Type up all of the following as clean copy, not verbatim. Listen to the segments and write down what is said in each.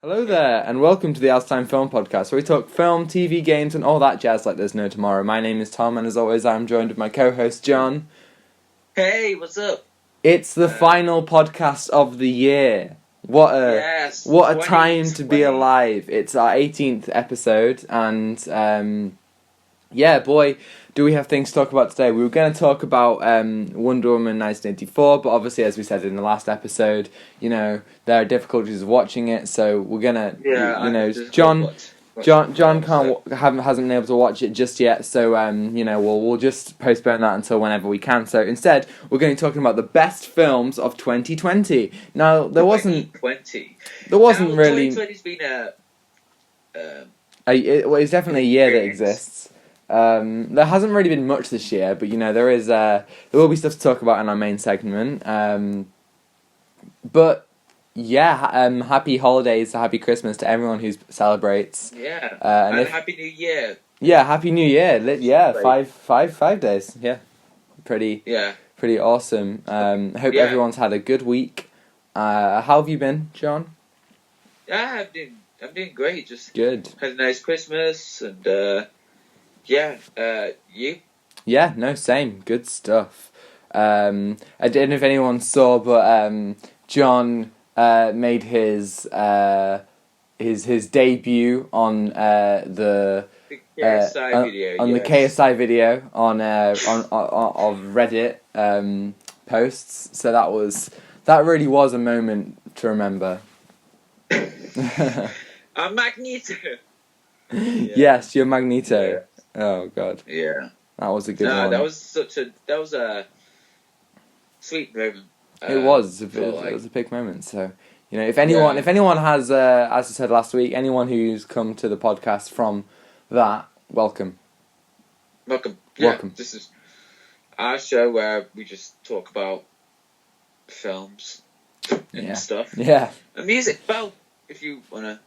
Hello there, and welcome to the Time Film Podcast, where we talk film, TV, games, and all that jazz like there's no tomorrow. My name is Tom, and as always, I'm joined with my co-host, John. Hey, what's up? It's the final podcast of the year. What a time to be alive. It's our 18th episode, and yeah, boy, do we have things to talk about today. We were going to talk about Wonder Woman 1984, but obviously, as we said in the last episode, there are difficulties of watching it, so we're going to, John hasn't been able to watch it just yet, so, we'll just postpone that until whenever we can. So instead, we're going to be talking about the best films of 2020. Now, there wasn't really... 2020's been it's definitely a year that exists. There hasn't really been much this year, but there will be stuff to talk about in our main segment. But yeah, happy holidays, happy Christmas to everyone who celebrates. Yeah, and happy New Year. Yeah, happy New Year. Yeah, 5 days. Yeah, pretty awesome. Hope everyone's had a good week. How have you been, John? Yeah, I'm doing great. Just good. Had a nice Christmas and. You? Yeah, no, same. Good stuff. I don't know if anyone saw, but John made his debut on the KSI video. On the KSI video on of Reddit posts. So that really was a moment to remember. I'm Magneto. Yes, you're Magneto. Yeah. Oh God! Yeah, that was a good one. That was a sweet moment. It was a big moment. So if anyone has, as I said last week, anyone who's come to the podcast from that, welcome. Welcome. This is our show where we just talk about films and stuff. Yeah. And music. Well, if you wanna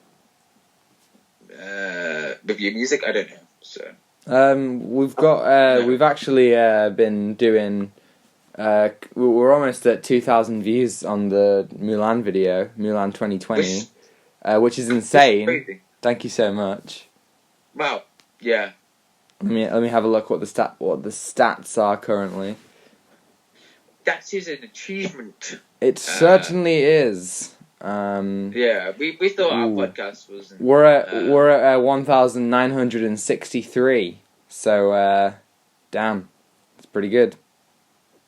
review music, I don't know. So. We've actually been doing. We're almost at 2,000 views on the Mulan video, Mulan 2020, which is insane. Thank you so much. Wow. Yeah. Let me have a look what the stats are currently. That is an achievement. It certainly is. We thought our podcast was. We're at 1,963. So, damn, it's pretty good.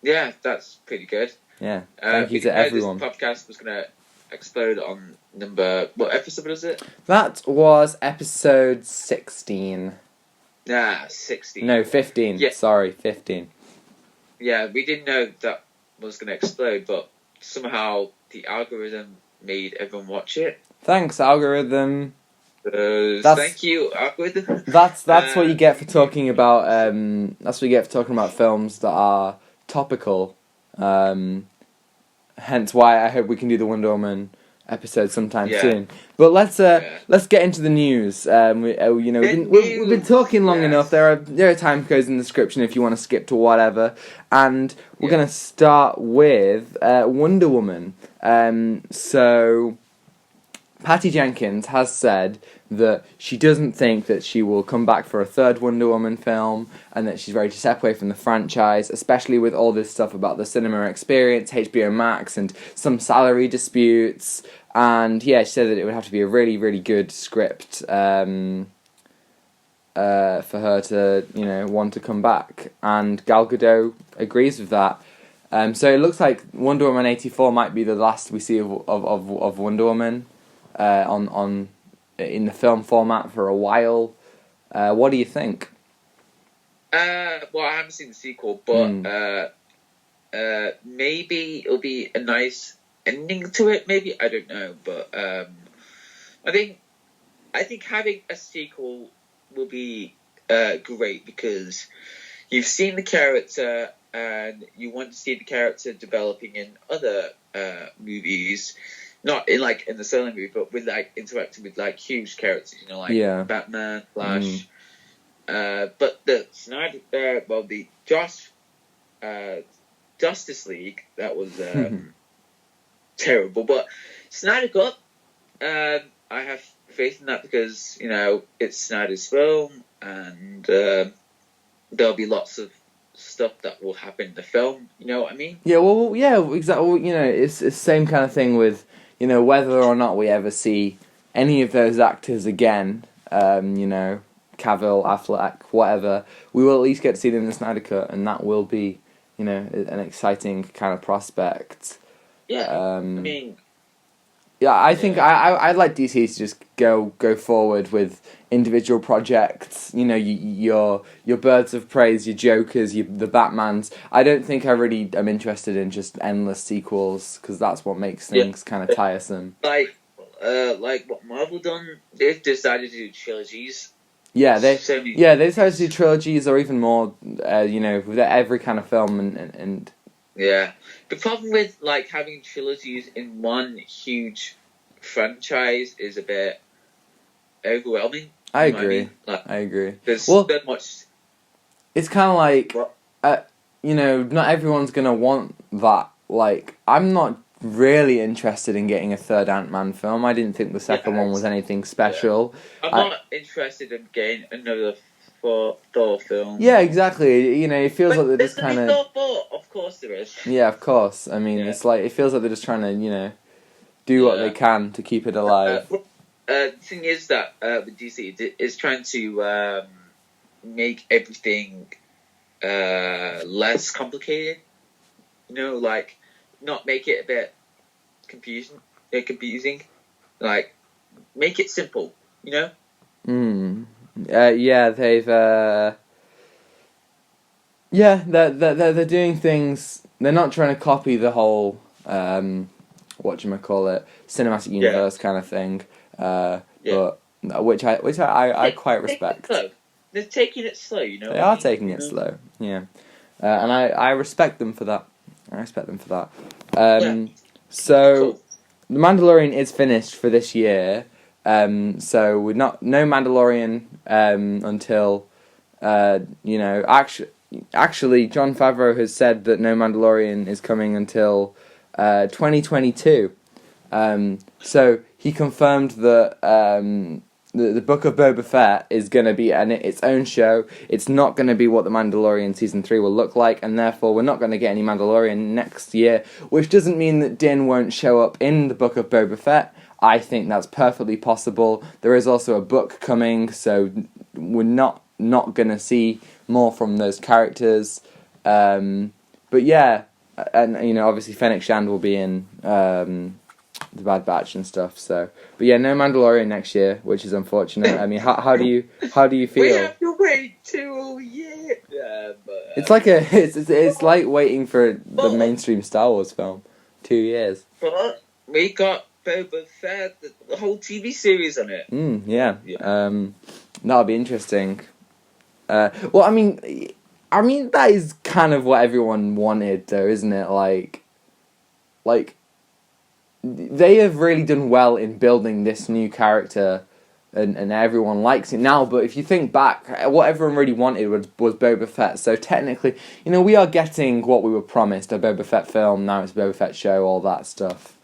Yeah, that's pretty good. Yeah, thank you to everyone. This podcast was gonna explode on what episode was it? That was episode 16. 16. No, 15. Yeah. Sorry, 15. Yeah, we didn't know that was gonna explode, but somehow the algorithm made everyone watch it. Thanks, algorithm. Thank you, algorithm. That's what you get for talking about. That's what you get for talking about films that are topical. Hence why I hope we can do the Wonder Woman episode sometime soon. But let's get into the news. We've been talking long enough. There are time codes in the description if you want to skip to whatever. And we're gonna start with Wonder Woman. So Patty Jenkins has said that she doesn't think that she will come back for a third Wonder Woman film, and that she's ready to step away from the franchise, especially with all this stuff about the cinema experience, HBO Max, and some salary disputes. And she said that it would have to be a really, really good script for her to, want to come back. And Gal Gadot agrees with that. So it looks like Wonder Woman 84 might be the last we see of Wonder Woman in the film format for a while. What do you think? Well, I haven't seen the sequel, but maybe it'll be a nice ending to it. Maybe, I don't know, but I think having a sequel will be great because you've seen the character and you want to see the character developing in other movies. Not in the solo movie, but with interacting with huge characters, Batman, Flash. But the Snyder, the Justice League, that was terrible. But Snyder Cut, I have faith in that because it's Snyder's film, and there'll be lots of stuff that will happen in the film. You know what I mean? Yeah, well, yeah, exactly. It's the same kind of thing with whether or not we ever see any of those actors again. Cavill, Affleck, whatever. We will at least get to see them in the Snyder Cut, and that will be, an exciting kind of prospect. Yeah, Yeah, I think I'd like DC to just go forward with individual projects. Your Birds of Prey, your Jokers, the Batmans. I don't think I really am interested in just endless sequels because that's what makes things kind of tiresome. Like what Marvel done, they've decided to do trilogies. Yeah, they decided to do trilogies or even more. With every kind of film and. Yeah, the problem with having trilogies in one huge franchise is a bit overwhelming. I agree. I agree. There's so much. It's kind of like, not everyone's gonna want that. I'm not really interested in getting a third Ant-Man film. I didn't think the second one was anything special. Yeah. I'm not interested in getting another Thor film. Yeah, exactly. It feels like they're just kind of. Of course there is. Yeah, of course. I mean, it's like it feels like they're just trying to, do what they can to keep it alive. The thing is that with DC is trying to make everything less complicated. Not make it a bit confusing. Make it simple. Yeah, they've. They're doing things. They're not trying to copy the whole cinematic universe kind of thing. But which I quite respect. They're taking it slow, They are taking it slow, yeah. And I respect them for that. So, cool. The Mandalorian is finished for this year. So we're no Mandalorian until actually Jon Favreau has said that no Mandalorian is coming until 2022. So he confirmed that the Book of Boba Fett is going to be its own show. It's not going to be what the Mandalorian Season 3 will look like, and therefore we're not going to get any Mandalorian next year, which doesn't mean that Din won't show up in the Book of Boba Fett. I think that's perfectly possible. There is also a book coming, so we're not going to see more from those characters. But yeah, and obviously Fennec Shand will be in the Bad Batch and stuff. So, but yeah, no Mandalorian next year, which is unfortunate. I mean, how do you feel? We have to wait 2 years. It's like it's like waiting for the mainstream Star Wars film. 2 years. But we got Boba Fett, the whole TV series on it. Yeah. That'll be interesting. Well, I mean, that is kind of what everyone wanted, though, isn't it? Like, they have really done well in building this new character, and everyone likes it now. But if you think back, what everyone really wanted was Boba Fett. So technically, we are getting what we were promised, a Boba Fett film. Now it's a Boba Fett show, all that stuff.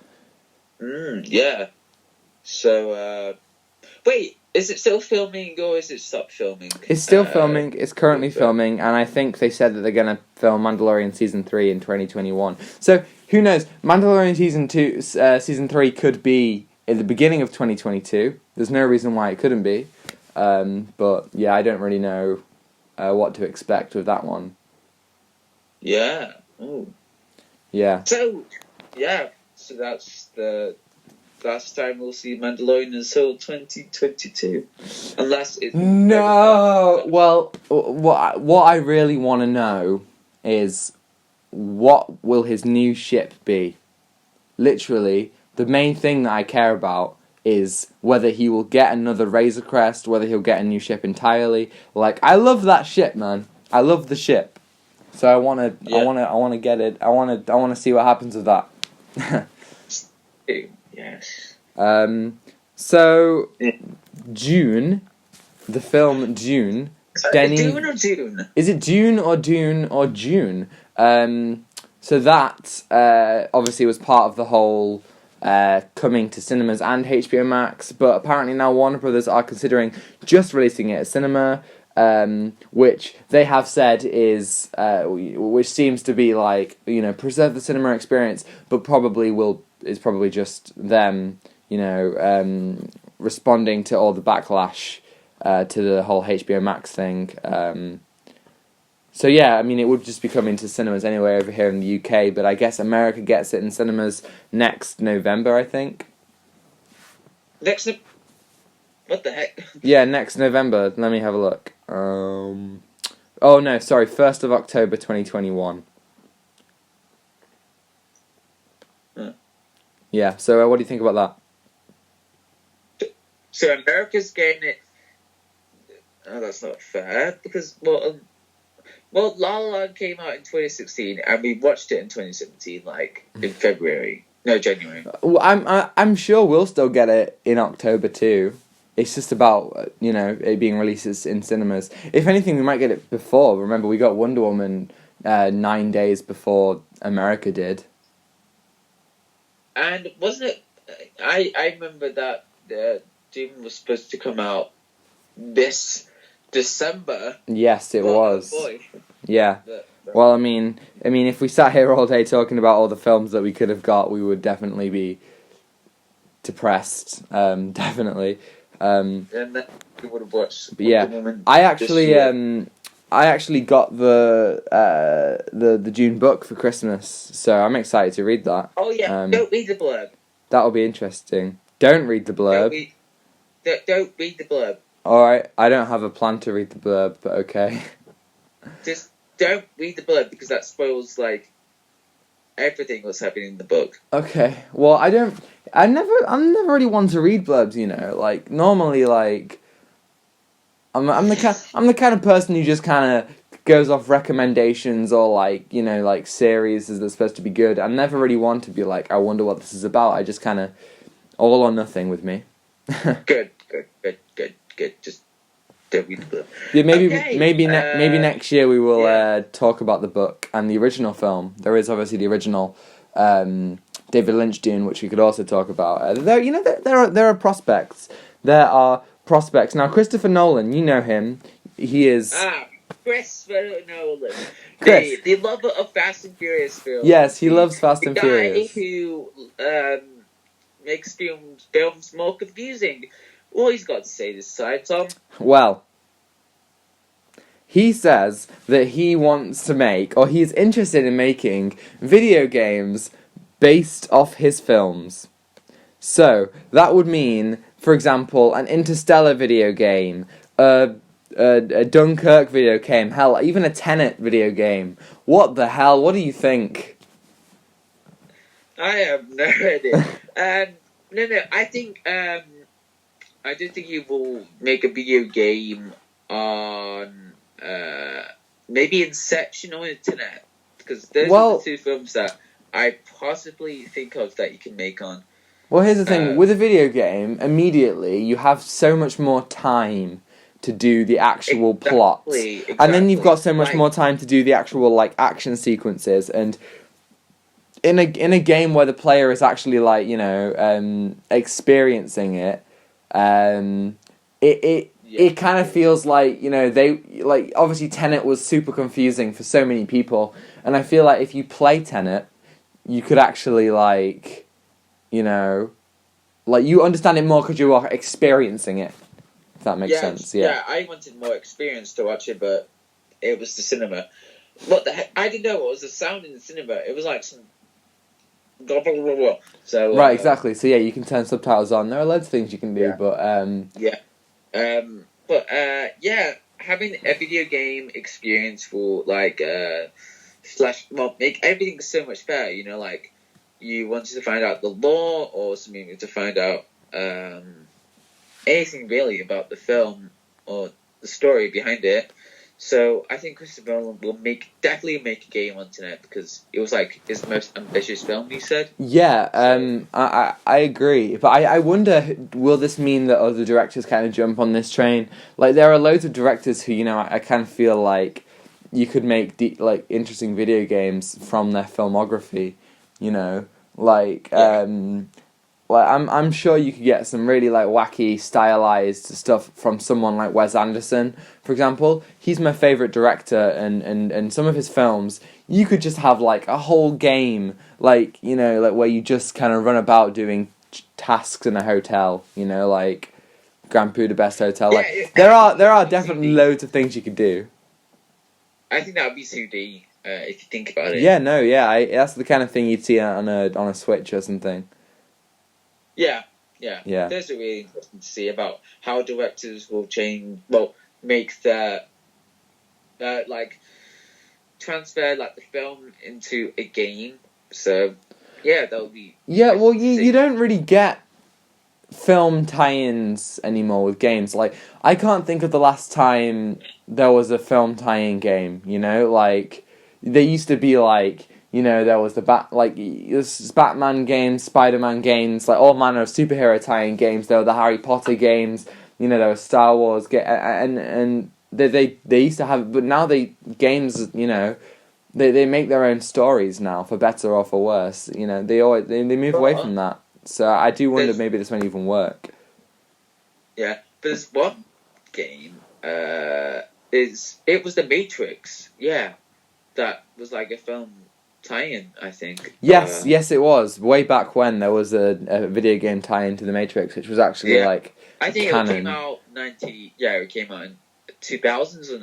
Yeah. So, wait, is it still filming or is it stopped filming? It's still filming. It's currently filming, and I think they said that they're going to film Mandalorian Season 3 in 2021. So, who knows? Mandalorian Season 3 could be at the beginning of 2022. There's no reason why it couldn't be. But, yeah, I don't really know what to expect with that one. Yeah. Ooh. Yeah. So that's the last time we'll see Mandalorian until 2022, unless it's no. Well, what I really want to know is what will his new ship be? Literally, the main thing that I care about is whether he will get another Razor Crest, whether he'll get a new ship entirely. Like, I love that ship, man. I love the ship. So I want to get it. I want to see what happens with that. Yes. So Dune, the film Dune. Dune or Dune? Is it Dune or Dune or June? So that obviously was part of the whole coming to cinemas and HBO Max, but apparently now Warner Brothers are considering just releasing it at cinema, which they have said is, which seems to be like, preserve the cinema experience, but is probably just them, responding to all the backlash to the whole HBO Max thing. So yeah, I mean, it would just be coming to cinemas anyway over here in the UK, but I guess America gets it in cinemas next November, I think. What the heck? Yeah, next November. Let me have a look. Oh no, sorry, 1st of October 2021. Yeah, so what do you think about that? So America's getting it... Oh, that's not fair, because, well, La La Land came out in 2016, and we watched it in 2017, in February. No, January. Well, I'm sure we'll still get it in October too. It's just about, it being released in cinemas. If anything, we might get it before. Remember, we got Wonder Woman 9 days before America did. And wasn't it... I remember that Dune was supposed to come out this December. Yes, it was. Boy. Yeah. Well, I mean, if we sat here all day talking about all the films that we could have got, we would definitely be depressed. Definitely. And then we would have watched. I actually got the Dune book for Christmas, so I'm excited to read that. Oh yeah, don't read the blurb. That'll be interesting. Don't read the blurb. Don't read the blurb. Alright, I don't have a plan to read the blurb, but okay. Just don't read the blurb, because that spoils, everything that's happening in the book. Okay, well, I'm never really one to read blurbs, normally, I'm the kind of person who just kind of goes off recommendations or, series that's supposed to be good. I never really want to be I wonder what this is about. I just kind of, all or nothing with me. Good. Just don't read the book. Yeah, maybe next year we will talk about the book and the original film. There is obviously the original David Lynch Dune, which we could also talk about. There are prospects. There are prospects. Now, Christopher Nolan, you know him. He is... Christopher Nolan. Chris. The lover of Fast and Furious films. Yes, he loves Fast and Furious. The guy who makes films more confusing. What he's got to say this time, Tom? Well, he says that he wants to make, or he's interested in making, video games based off his films. So, that would mean, for example, an Interstellar video game, a Dunkirk video game, hell, even a Tenet video game. What the hell? What do you think? I have no idea. No, I think, I don't think he will make a video game on, maybe Inception or Internet, because those are the two films that I possibly think of that you can make on. Well, here's the thing, with a video game, immediately, you have so much more time to do the actual plot. Exactly. And then you've got so much more time to do the actual, action sequences, and in a game where the player is actually, experiencing it, it kind of feels like, they, obviously Tenet was super confusing for so many people, and I feel like if you play Tenet, you could actually, you understand it more because you are experiencing it, if that makes sense. Yeah, I wanted more experience to watch it, but it was the cinema. What the heck? I didn't know what was the sound in the cinema. It was like some... So, right, exactly. So yeah, you can turn subtitles on. There are loads of things you can do, but having a video game experience will make everything so much better. You wanted to find out the lore or something to find out anything really about the film or the story behind it. So I think Christopher Nolan will definitely make a game on Tenet, because it was his most ambitious film, he said. Yeah, I agree. But I wonder, will this mean that other directors kind of jump on this train? There are loads of directors who, I kind of feel like you could make interesting video games from their filmography, like I'm sure you could get some really like wacky stylized stuff from someone like Wes Anderson, for example. He's my favorite director, and some of his films you could just have like a whole game, like, you know, like where you just kind of run about doing tasks in a hotel, you know, like Grand Budapest Hotel. Yeah, Like there are definitely 2D. loads of things you could do. I think that would be 2D if you think about it. Yeah, no, yeah, that's the kind of thing you'd see on a Switch or something. Yeah. Yeah. Those are really interesting to see about how directors will make their like transfer like the film into a game. So yeah, that'll be. Yeah, well, you don't really get film tie-ins anymore with games. Like, I can't think of the last time there was a film tie-in game, you know? Like, there used to be, like, you know, there was this Batman games, Spider-Man games, like, all manner of superhero tie-in games. There were the Harry Potter games, you know, there was Star Wars, and they used to have, but now games, you know, they make their own stories now, for better or for worse, you know, they move away from that. So I do wonder maybe this won't even work. Yeah, but there's one game. It was The Matrix. Yeah, that was like a film tie-in, I think. Yes, it was. Way back when there was a video game tie-in to The Matrix, which was actually like I think canon. It came out it came out in 2000s or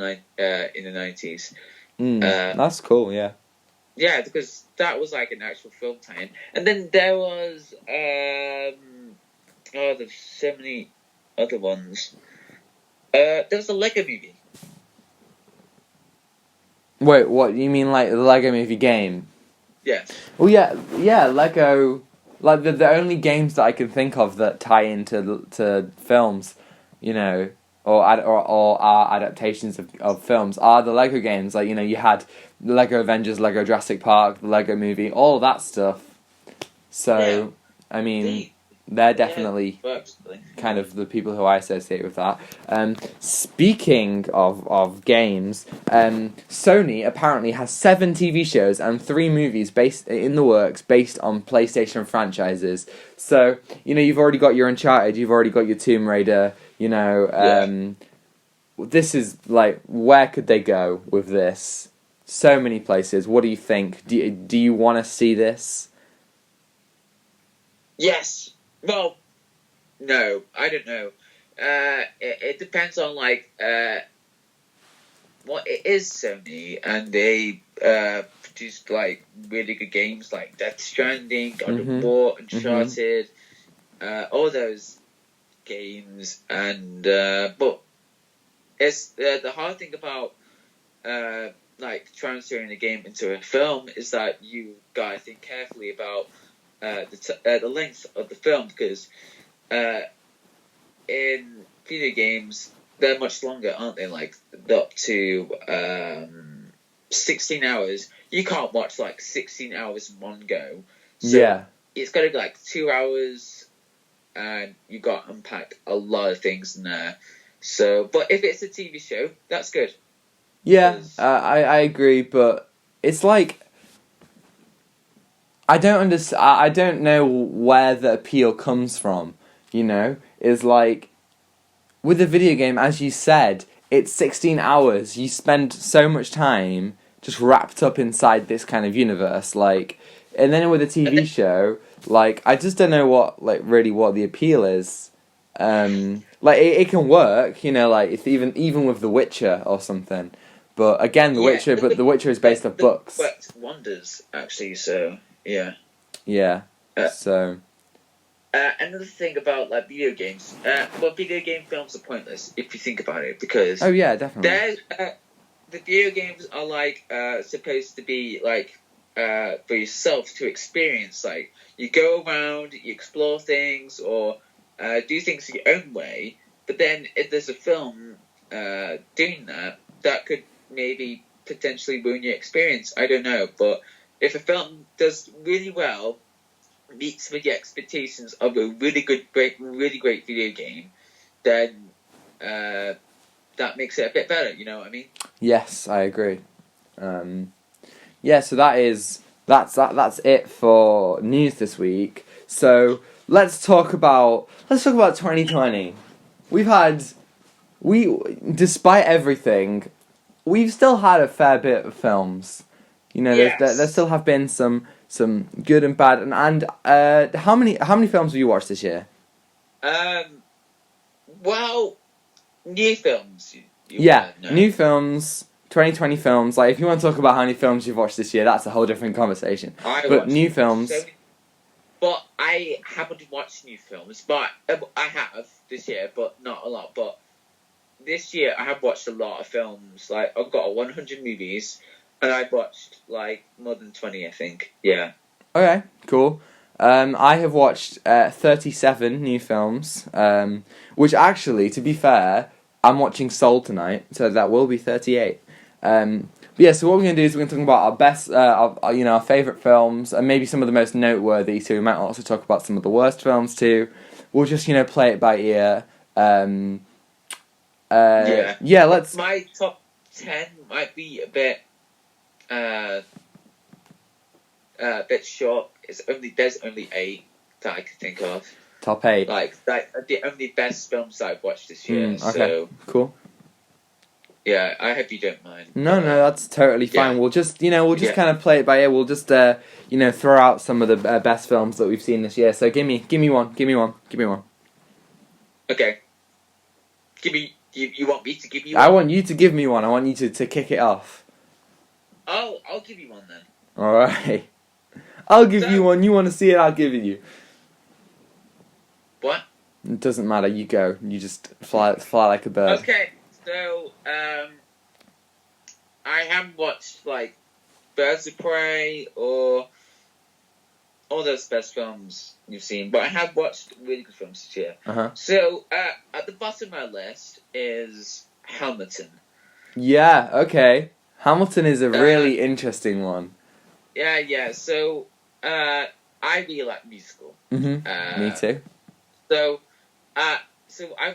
in the 90s. That's cool. Yeah. Yeah, because that was like an actual film tie-in. And then there was there's so many other ones. There was a Lego movie. Wait, what? You mean like the Lego movie game? Yes. Well, yeah, Lego. Like the only games that I can think of that tie into films, you know, or are adaptations of films are the Lego games. Like, you know, you had the Lego Avengers, Lego Jurassic Park, the Lego Movie, all that stuff. So, I mean, they're definitely kind of the people who I associate with that. Speaking of games, Sony apparently has 7 TV shows and 3 movies based in the works based on PlayStation franchises. So, you know, you've already got your Uncharted, you've already got your Tomb Raider, you know, this is like, where could they go with this? So many places. What do you think? Do you want to see this? Yes. Well, no, I don't know. It depends on like what it is Sony, and they produced like really good games like Death Stranding, God of War, Uncharted, all those games, and but it's the hard thing about like transferring a game into a film is that you gotta think carefully about the length of the film, because in video games they're much longer, aren't they? Like up to 16 hours. You can't watch like 16 hours in one go. So it's got to be like 2 hours, and you got to unpack a lot of things in there. So, but if it's a TV show, that's good. Yeah, I agree, but it's like, I don't know where the appeal comes from, you know? It's like, with a video game, as you said, it's 16 hours. You spend so much time just wrapped up inside this kind of universe, like, and then with a TV show, like, I just don't know what the appeal is. Like, it can work, you know, like, if even with The Witcher or something. But again, The Witcher is based off books. But wonders, actually, so, yeah. Yeah, so... another thing about like video games, video game films are pointless if you think about it, because... Oh, yeah, definitely. The video games are like supposed to be like for yourself to experience. Like, you go around, you explore things, or do things your own way, but then if there's a film doing that could maybe potentially ruin your experience. I don't know, but if a film does really well, meets with the expectations of a really great video game, then that makes it a bit better. You know what I mean? Yes, I agree. So that's it for news this week. So let's talk about 2020. Despite everything, we've still had a fair bit of films. You know, there still have been some good and bad. And how many films have you watched this year? Well, new films. New films. 2020 films. Like, if you want to talk about how many films you've watched this year, that's a whole different conversation. But new films. But I haven't watched new films. But I have this year, but not a lot. But this year I have watched a lot of films. Like, I've got 100 movies, and I've watched like more than 20, I think. Yeah. Okay, cool. I have watched 37 new films. Which actually, to be fair, I'm watching Soul tonight, so that will be 38. But yeah, so what we're going to do is we're going to talk about our best, our favourite films, and maybe some of the most noteworthy too. We might also talk about some of the worst films too. We'll just, play it by ear. Let's... My top 10 might be a bit short. There's only 8 that I can think of. Top 8? Like, the only best films that I've watched this year. Okay, so, cool. Yeah, I hope you don't mind. No, that's totally fine. Yeah. We'll just, kind of play it by ear. We'll just, throw out some of the best films that we've seen this year. So give me one. Okay. You want me to give you one? I want you to give me one. I want you to kick it off. Oh, I'll give you one then. Alright. I'll give you one. You want to see it, I'll give it you. What? It doesn't matter. You go. You just fly like a bird. Okay. So, I haven't watched, like, Birds of Prey or all those best films you've seen, but I have watched really good films this year. Uh-huh. So, at the bottom of my list is Hamilton. Yeah, okay. Hamilton is a really interesting one. Yeah. So, I really like musical. Mm-hmm. Me too. So I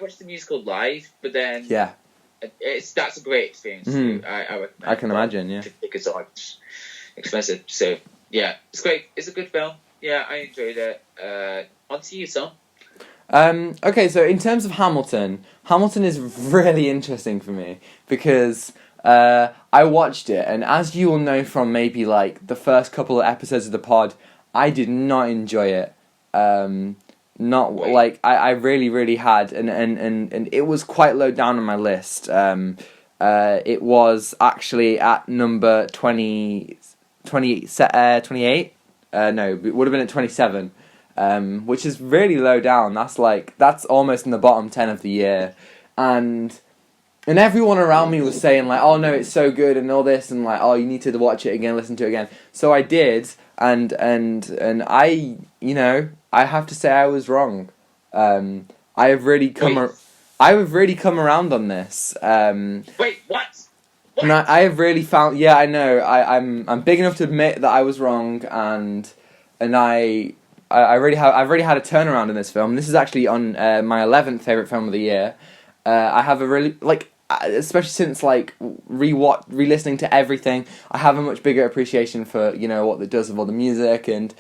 watched the musical live, but then... Yeah. That's a great experience. Mm-hmm. I recommend. I can imagine. Yeah. Tickets are expensive, so yeah, it's great. It's a good film. Yeah, I enjoyed it. On to you, son. Okay, so in terms of Hamilton is really interesting for me because I watched it, and as you will know from maybe like the first couple of episodes of the pod, I did not enjoy it. I really had, and it was quite low down on my list. It was actually at number 28. No, it would have been at 27, which is really low down. That's almost in the bottom 10 of the year, and everyone around me was saying like, oh no, it's so good and all this, and like, oh, you need to watch it again, listen to it again. So I did, and I, I have to say I was wrong. I have really come around on this. Wait, what? And I have really found. Yeah, I know. I'm big enough to admit that I was wrong, and I've already had a turnaround in this film. This is actually on my 11th favorite film of the year. I have a really especially since re-listening to everything, I have a much bigger appreciation for what it does with all the music, and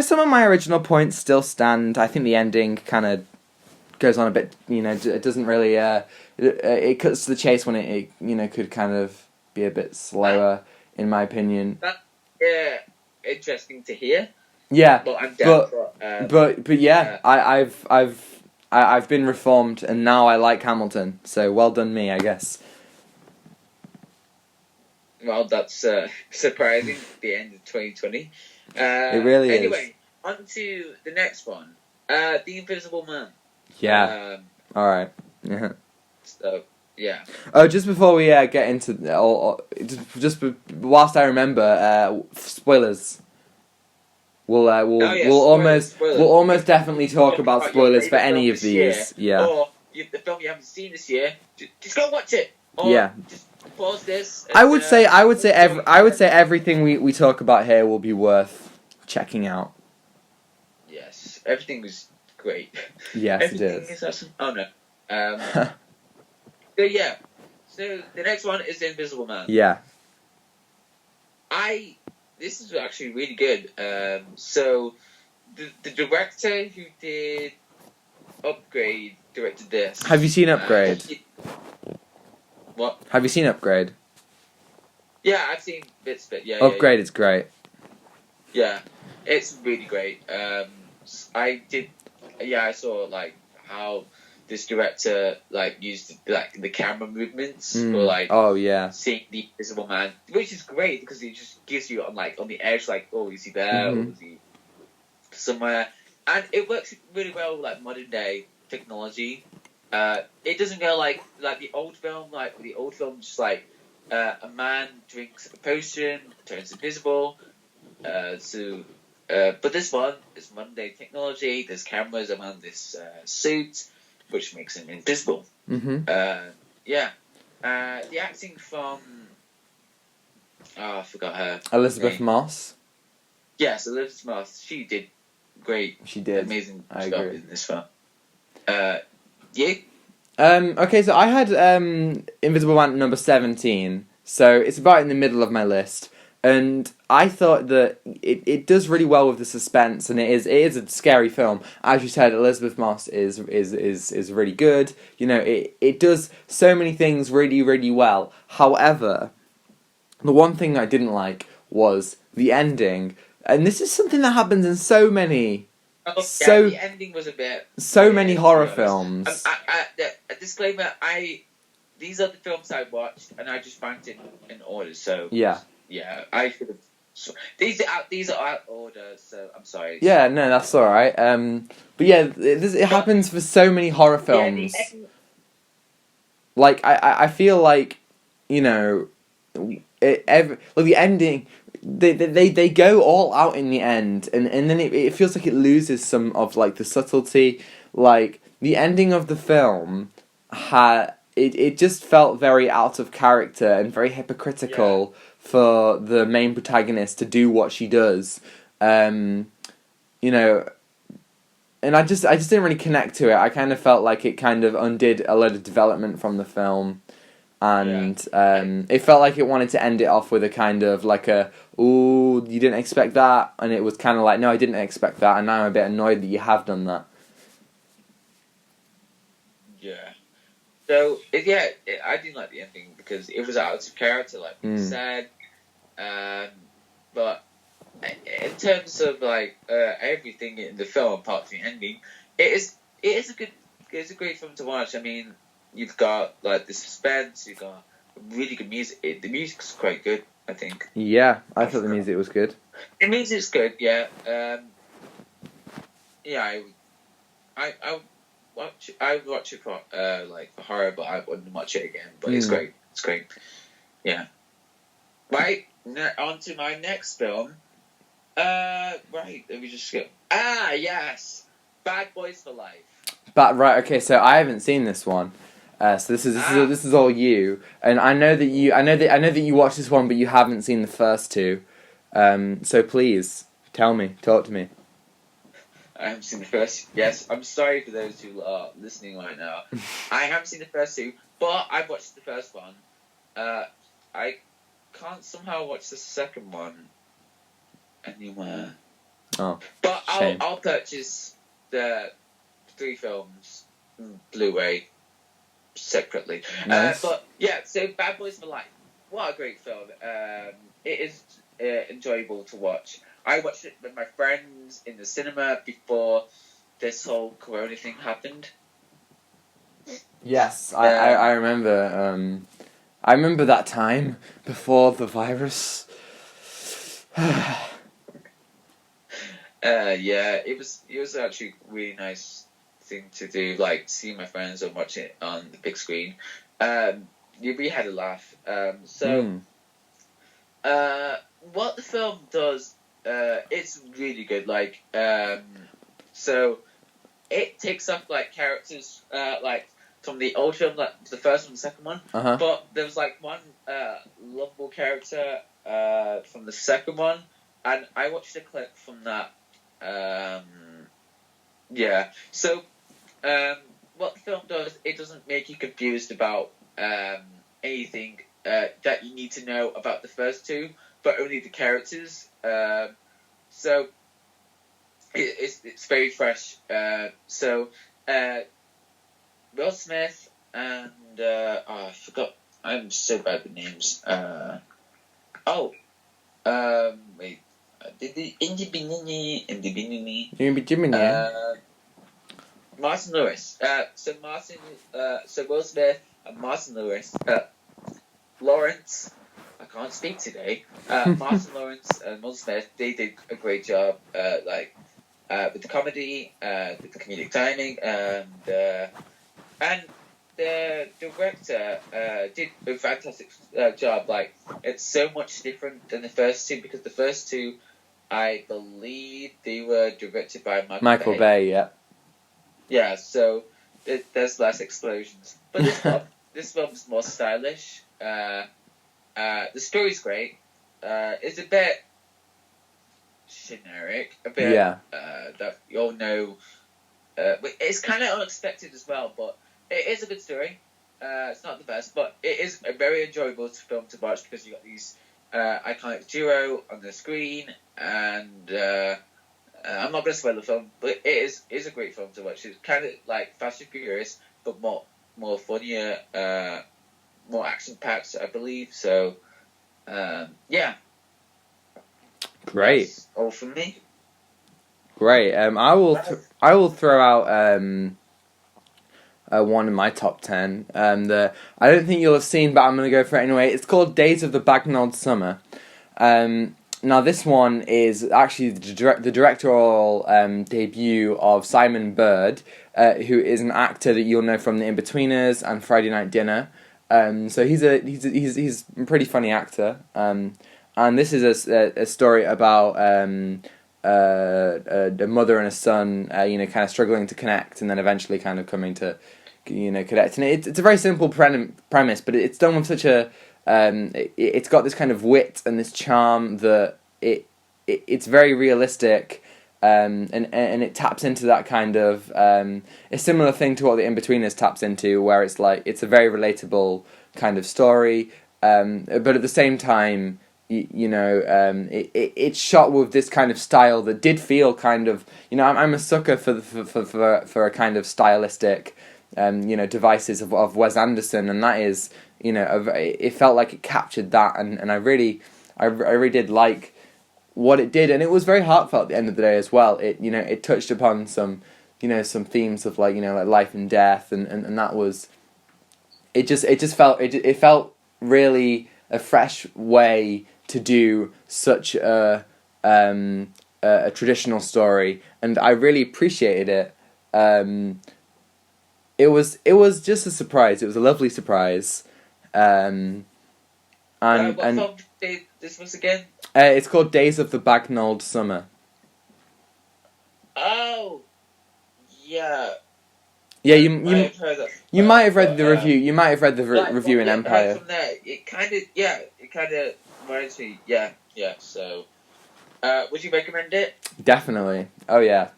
some of my original points still stand. I think the ending kind of goes on a bit. It doesn't really. It cuts to the chase when it could kind of be a bit slower, in my opinion. That's interesting to hear. Yeah, but I'm down but yeah, I've been reformed, and now I like Hamilton. So well done me, I guess. Well, that's surprising. The end of 2020. It really is. Anyway, on to the next one. The Invisible Man. Yeah. All right. Yeah. So yeah. Oh, just before we get into whilst I remember, spoilers. We'll almost definitely talk about spoilers for any of these. Yeah. Or the film you haven't seen this year, just go watch it. Or just pause this. And, I would say everything we talk about here will be worth checking out. Yes, everything was great. Yes, everything it is. Is awesome. Oh no. So yeah. So the next one is The Invisible Man. Yeah. This is actually really good. So the director who did Upgrade directed this. Have you seen Upgrade? What? Have you seen Upgrade? Yeah, I've seen bits of it. Yeah, Upgrade is great. Yeah, it's really great. I saw like how this director like used like the camera movements for like seeing the Invisible Man, which is great because it just gives you on the edge, like, oh, is he there or is he somewhere? And it works really well with like modern day technology. It doesn't go like the old film. Like the old film, just like a man drinks a potion, turns invisible. But this one is modern day technology. There's cameras around this suit, which makes him invisible. Mm-hmm. The acting from I forgot her Elizabeth name. Moss. Yes, Elizabeth Moss. She did great. She did amazing I stuff agree. in this film. Yeah. Okay, so I had Invisible Man number 17. So it's about in the middle of my list. And I thought that it does really well with the suspense, and it is a scary film. As you said, Elizabeth Moss is really good. You know, it does so many things really, really well. However, the one thing I didn't like was the ending, and this is something that happens in so many. The ending was a bit. So many horror films. A disclaimer: these are the films I watched, and I just ranked in order. So yeah, I should have. These are out of order, so I'm sorry. Yeah, no, that's all right. But yeah, it happens for so many horror films. Like I feel like, you know, the ending. They go all out in the end, and then it feels like it loses some of like the subtlety. Like the ending of the film it just felt very out of character and very hypocritical for the main protagonist to do what she does. You know, and I just didn't really connect to it. I kind of felt like it kind of undid a lot of development from the film. And it felt like it wanted to end it off with a kind of like ooh, you didn't expect that, and it was kind of like, no, I didn't expect that, and now I'm a bit annoyed that you have done that. Yeah. So I didn't like the ending because it was out of character, like you said. But in terms of like everything in the film apart from the ending, it is a great film to watch. I mean, you've got like the suspense, you've got really good music. The music's quite good, I think. Yeah, I thought the music was good. The music's good, yeah. I would watch it for like for horror, but I wouldn't watch it again. But it's great. It's great. Yeah. Right. On to my next film. Right. Let me just skip. Yes. Bad Boys for Life. Right. Okay. So I haven't seen this one. So this is all you, and I know that you watched this one, but you haven't seen the first two. So please talk to me. I haven't seen the first. Yes, I'm sorry for those who are listening right now. I haven't seen the first two, but I watched the first one. I can't somehow watch the second one anywhere. Oh, but shame. I'll purchase the 3 films Blu-ray separately. Nice. But yeah, so Bad Boys for Life. What a great film. It is enjoyable to watch. I watched it with my friends in the cinema before this whole corona thing happened. Yes, I remember. I remember that time before the virus. It was actually a really nice thing to do, like see my friends and watch it on the big screen. We had a laugh. What the film does, it's really good. Like, so it takes up like characters, like from the old film, like the first one, the second one. Uh-huh. But there was like one lovable character from the second one, and I watched a clip from that. So, what the film does, it doesn't make you confused about anything that you need to know about the first two, but only the characters. So, it's very fresh. So Will Smith and I forgot. I'm so bad with names. Wait. Did the Martin Lewis. So Will Smith and Martin Lewis. Lawrence. I can't speak today. Martin Lawrence and Will Smith. They did a great job. With the comedy, with the comedic timing, and the director did a fantastic job. Like, it's so much different than the first two, because the first two, I believe they were directed by Michael Bay. Yeah. Yeah, so there's less explosions, but this film's more stylish. The story's great. It's a bit generic, a bit that you all know. It's kind of unexpected as well, but it is a good story. It's not the best, but it is a very enjoyable film to watch, because you got these iconic duo on the screen, and I'm not going to spoil the film, but it is a great film to watch. It's kind of like Fast and Furious, but more funnier, more action packed, I believe. So, yeah. Great. That's all from me. Great. I will throw out one in my top 10. I don't think you'll have seen, but I'm going to go for it anyway. It's called Days of the Bagnalled Summer. Now this one is actually the directorial debut of Simon Bird, who is an actor that you'll know from The Inbetweeners and Friday Night Dinner. So he's a pretty funny actor. And this is a story about a mother and a son, kind of struggling to connect, and then eventually kind of coming to, connect. And it's a very simple premise, but it's done with such a, it's got this kind of wit and this charm that it's very realistic, and it taps into that kind of a similar thing to what The Inbetweeners taps into, where it's like it's a very relatable kind of story, but at the same time, it's shot with this kind of style that did feel kind of, I'm a sucker for a kind of stylistic, devices of Wes Anderson, and that is, it felt like it captured that, and I really did like what it did, and it was very heartfelt at the end of the day as well. It touched upon some themes of like life and death, and that was, it felt really a fresh way to do such a traditional story, and I really appreciated it. It was just a surprise. It was a lovely surprise. What film did this was again? It's called Days of the Bagnalled Summer. Oh, yeah. Yeah, you might have read the review. You might have read the review in Empire. From there, it kind of reminds me. Yeah. So, would you recommend it? Definitely. Oh yeah.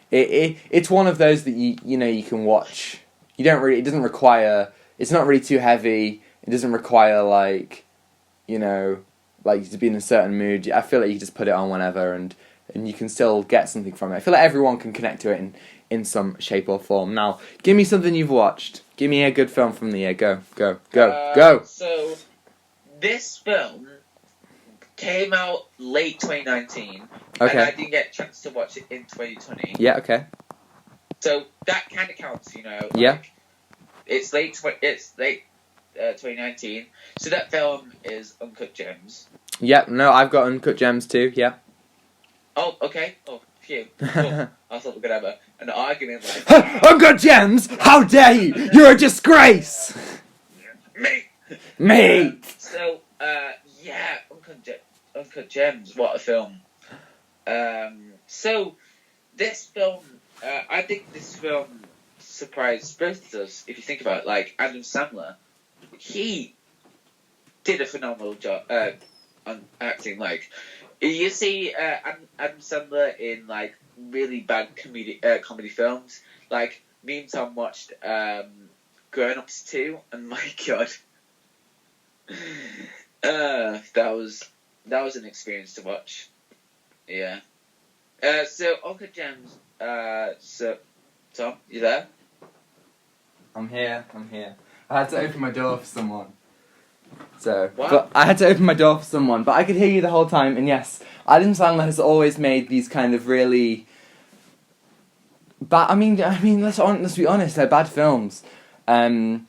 It's one of those that you can watch. You don't really. It doesn't require. It's not really too heavy. It doesn't require like to be in a certain mood. I feel like you just put it on whenever, and you can still get something from it. I feel like everyone can connect to it in some shape or form. Now, give me something you've watched. Give me a good film from the year. Go. So, this film came out late 2019, okay, and I didn't get a chance to watch it in 2020. Yeah, okay. So that kind of counts, Yeah. It's late 2019. So that film is Uncut Gems. Yeah, no, I've got Uncut Gems too. Yeah. Oh, okay. Oh, phew. Cool. I thought we were going to have an argument like... Uncut Gems! How dare you! You're a disgrace! Me! So, yeah, Uncut Gems, what a film. So, this film, I think this film surprised both of us, if you think about it. Like, Adam Sandler, he did a phenomenal job on acting. Like, you see Adam Sandler in like really bad comedy films. Like, me and Tom watched Grown Ups 2, and my god, that was an experience to watch. Yeah. So Uncle Gems. So Tom, you there? I'm here. I had to open my door for someone. So, What? but I had to open my door for someone, but I could hear you the whole time. And yes, Adam Sandler has always made these kind of really bad. I mean, let's be honest, they're bad films, and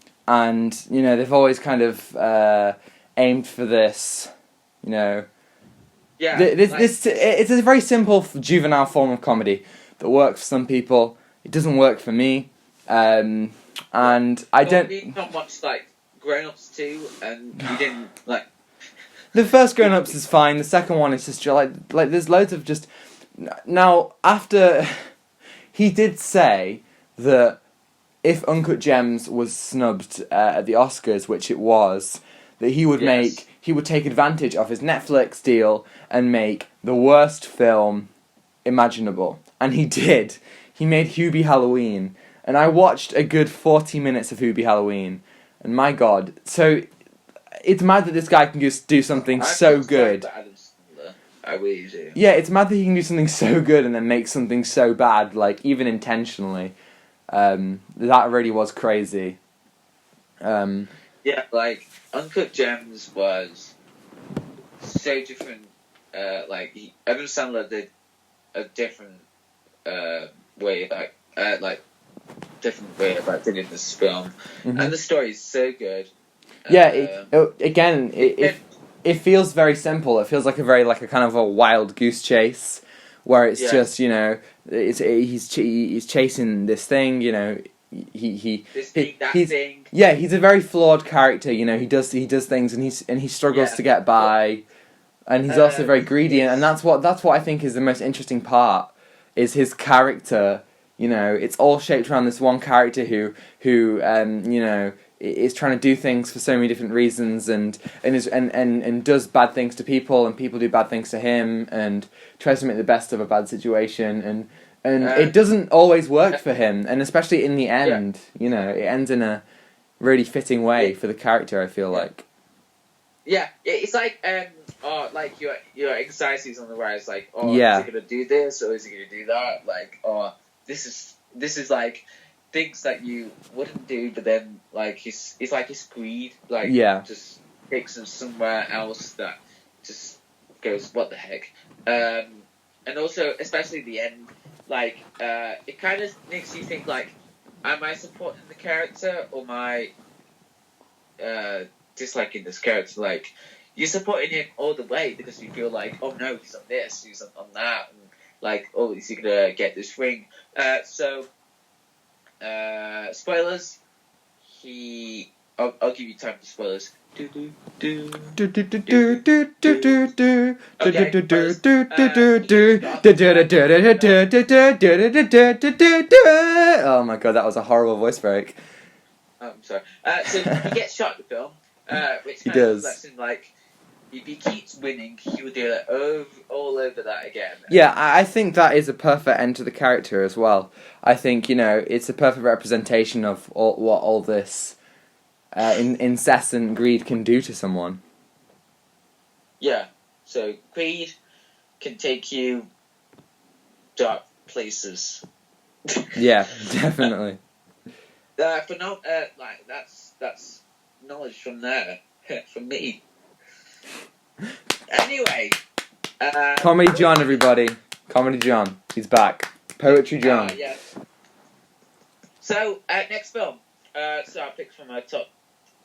you know they've always kind of aimed for this, you know. Yeah. It's a very simple juvenile form of comedy that works for some people. It doesn't work for me, and I don't. You not watch like Grown Ups 2, and you didn't like. The first Grown Ups is fine. The second one is just like there's loads of just. Now after, he did say that if Uncut Gems was snubbed at the Oscars, which it was, that he would take advantage of his Netflix deal and make the worst film imaginable. And he did. He made Hubie Halloween. And I watched a good 40 minutes of Hubie Halloween. And my God. So, it's mad that this guy can just do something so good. I really do. Yeah, it's mad that he can do something so good and then make something so bad, like, even intentionally. That really was crazy. Yeah, like, Uncut Gems was so different. Adam Sandler did a different way of different way of acting in this film, and the story is so good. Yeah, it feels very simple. It feels like a kind of a wild goose chase, where it's just, you know, he's chasing this thing, you know. Thing. Yeah, he's a very flawed character. You know, he does things and he struggles to get by, and he's also very greedy. And that's what I think is the most interesting part, is his character. You know, it's all shaped around this one character who you know, is trying to do things for so many different reasons and does bad things to people, and people do bad things to him, and tries to make the best of a bad situation, and it doesn't always work for him, and especially in the end, you know, it ends in a really fitting way for the character, I feel like. Yeah, it's like like your anxiety's on the rise, like, is he gonna do this or is he gonna do that? Like, this is like things that you wouldn't do, but then like it's like his greed, like just takes him somewhere else that just goes, what the heck? And also, especially the end, like it kind of makes you think, like, am I supporting the character or am I disliking this character? Like, you're supporting him all the way because you feel like, oh no, he's on this, he's on that, and like, oh, is he gonna get this ring? Spoilers. I'll give you time for spoilers. Oh my God, that was a horrible voice break. Oh, I'm sorry. So he gets shot in the film, which he kind of does. lets him, like, if he keeps winning, he will do it all over that again. Yeah, I think that is a perfect end to the character as well. I think, you know, it's a perfect representation of what all this incessant greed can do to someone. Yeah, so greed can take you dark places. Yeah, definitely. For no, like, that's knowledge from there, from me. Anyway, Comedy John, everybody. Comedy John, he's back. Poetry John. Yes. So next film. So I picked from my top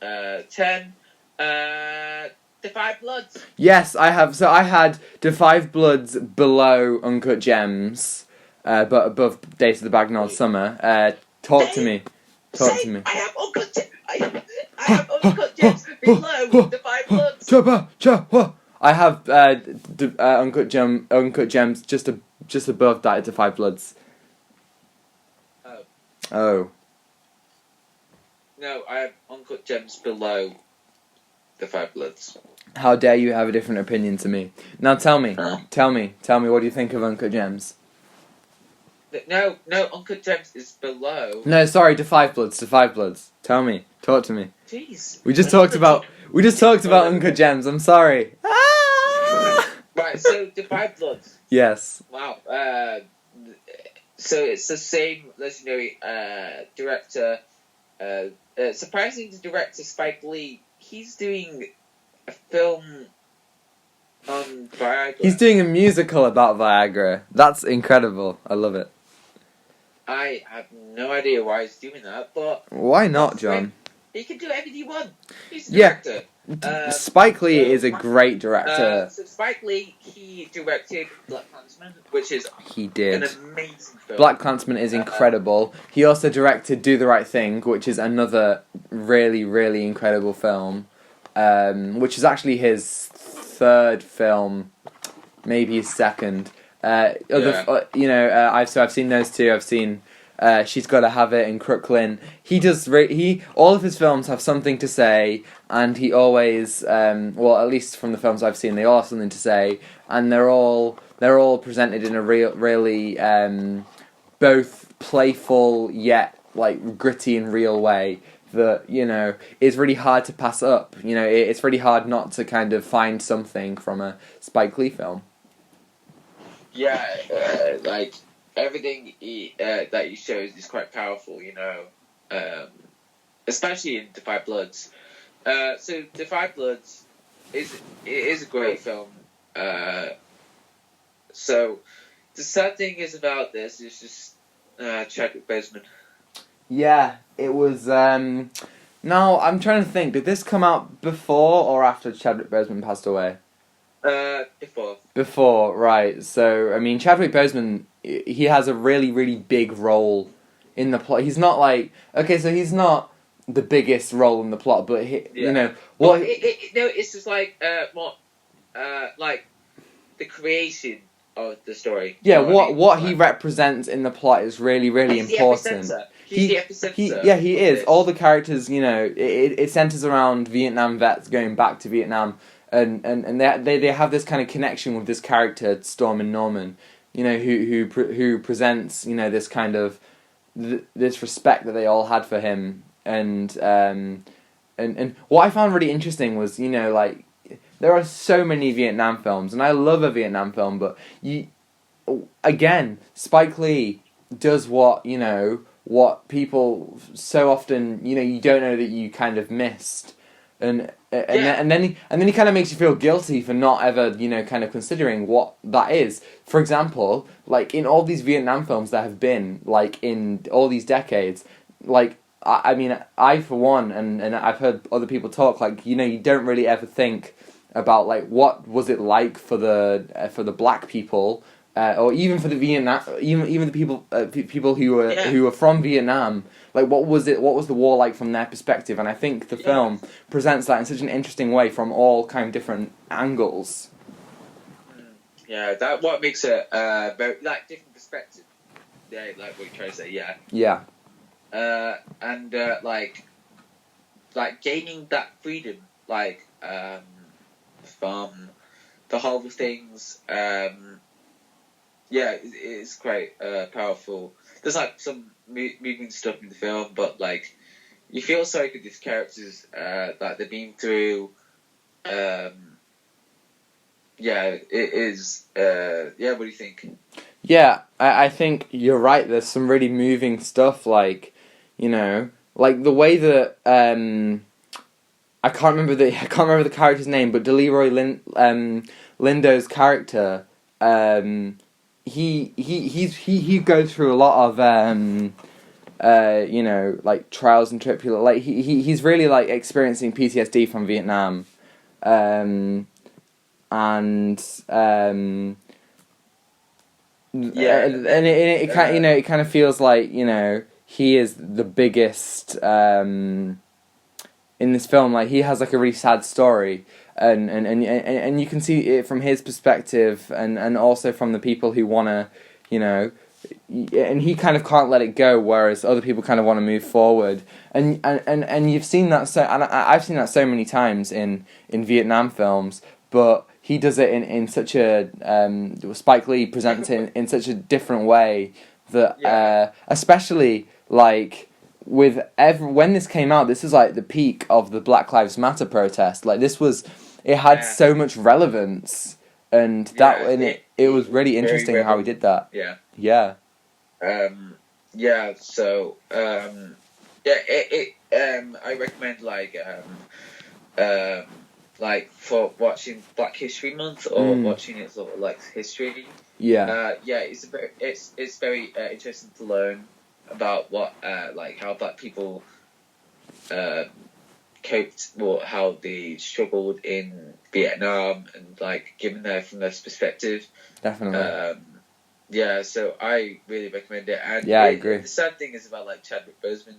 10. The Five Bloods. Yes, I have. So I had The Five Bloods below Uncut Gems, but above Days of the Bagnalled Summer. Talk to me. I have Uncut Gems. I have Uncut Gems below The Five Bloods. I have Uncut Gems just above that. The Five Bloods. Oh. No, I have Uncut Gems below The Five Bloods. How dare you have a different opinion to me? Now tell me, what do you think of Uncut Gems? No, Uncut Gems is below. No, sorry, The Five Bloods. Tell me, talk to me. Jeez. We just talked about Uncut Gems. I'm sorry. Right, So the Five Bloods. Yes. Wow. So it's the same legendary director. Surprisingly, the director Spike Lee, he's doing a film on Viagra. He's doing a musical about Viagra. That's incredible. I love it. I have no idea why he's doing that, but why not, John? He can do anything he wants. He's a director. Spike Lee is a great director. So Spike Lee, he directed Black Klansman, which is he did. an amazing film. Black Klansman is incredible. He also directed Do the Right Thing, which is another really, really incredible film, which is actually his third film, maybe his second. I've seen those two. I've seen She's Gotta Have It in Crooklyn. He does. All of his films have something to say, and he always, well, at least from the films I've seen, they all have something to say, and they're all presented in a really both playful yet like gritty and real way that is really hard to pass up. It's really hard not to kind of find something from a Spike Lee film. Yeah, like everything that he shows is quite powerful, especially in The Five Bloods. So The Five Bloods is a great film. So the sad thing is about this is just Chadwick Boseman. Yeah, it was. Now I'm trying to think. Did this come out before or after Chadwick Boseman passed away? Before. Before, right. So, I mean, Chadwick Boseman, he has a really, really big role in the plot. He's not like... Okay, so he's not the biggest role in the plot, but, what... it's just like, like, the creation of the story. Yeah, what he represents in the plot is really, really important. He's the epicenter. He is. All the characters, it centers around Vietnam vets going back to Vietnam. And they have this kind of connection with this character Stormin' Norman, who presents this kind of this respect that they all had for him, and what I found really interesting was like there are so many Vietnam films, and I love a Vietnam film, but Spike Lee does what people so often you don't know that you kind of missed. And then he kind of makes you feel guilty for not ever kind of considering what that is. For example, like in all these Vietnam films that have been like in all these decades, like I mean I for one and I've heard other people talk like you don't really ever think about like what was it like for the black people or even for the Vietnam even the people who were from Vietnam. Like, what was the war like from their perspective? And I think the film presents that in such an interesting way from all kind of different angles. Yeah, that what makes it very like different perspective. Yeah, like what you're trying to say. Yeah. Yeah. And like gaining that freedom, like from the horrible things. Yeah, it's quite powerful. There's like some moving stuff in the film, but like you feel sorry for these characters that they've been through. Yeah, it is. Yeah, what do you think? Yeah, I think you're right. There's some really moving stuff, like like the way that I can't remember the character's name, but Delroy Lindo's character. He goes through a lot of like trials and tribulations. Like he's really like experiencing PTSD from Vietnam, and it kind of feels like he is the biggest in this film. Like he has like a really sad story. And you can see it from his perspective and also from the people who want to, and he kind of can't let it go, whereas other people kind of want to move forward. And you've seen that I've seen that so many times in Vietnam films, but he does it in such a Spike Lee presents it in such a different way that especially like when this came out, this is like the peak of the Black Lives Matter protest. Like it had so much relevance, and that it was really interesting how he did that. Yeah. Yeah. Yeah. So I recommend for watching Black History Month or watching it sort of like history. Yeah. It's very interesting to learn about what how Black people coped, or how they struggled in Vietnam, and like given from their perspective. Definitely. So I really recommend it. And I agree. The sad thing is about Chadwick Boseman,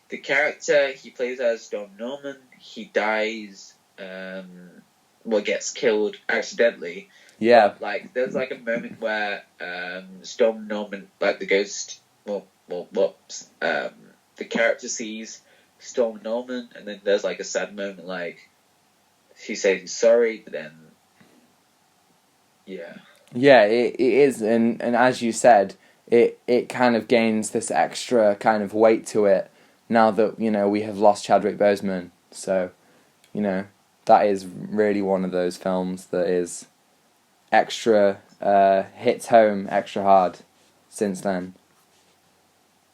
the character he plays as Don Norman, he dies, gets killed accidentally. Yeah. But, there's a moment where Storm Norman, the ghost, the character sees Storm Norman, and then there's a sad moment, he says he's sorry, but then yeah, it is, and as you said, it kind of gains this extra kind of weight to it now that we have lost Chadwick Boseman. So that is really one of those films that is extra hits home extra hard since then.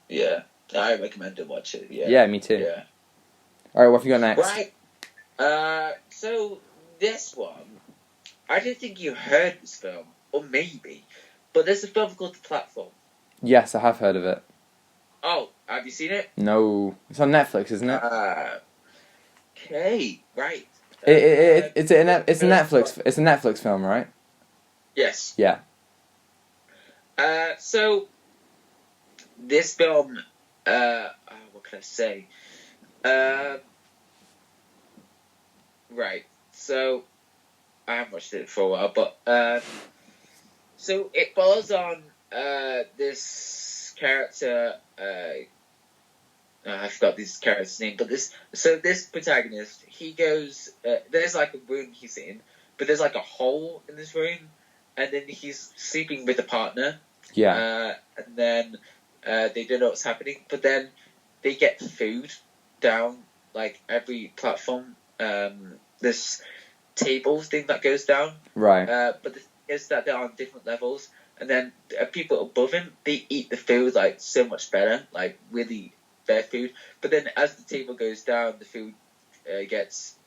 Yeah, I recommend to watch it. Yeah, me too. Yeah. All right, what have you got next? Right. So this one, I don't think you heard this film, or maybe, but there's a film called The Platform. Yes, I have heard of it. Oh, have you seen it? No, it's on Netflix, isn't it? Okay, right. It's a Netflix film, right? Yes. Yeah. So this film, what can I say? Right. So I haven't watched it for a while, but so it follows on this character. I forgot this character's name, but this protagonist, he goes. There's a room he's in, but there's a hole in this room, and then he's sleeping with a partner. Yeah. And then they don't know what's happening, but then they get food down every platform. This table thing that goes down. Right. But the thing is that they're on different levels, and then people above him, they eat the food so much better, really their food. But then as the table goes down, the food gets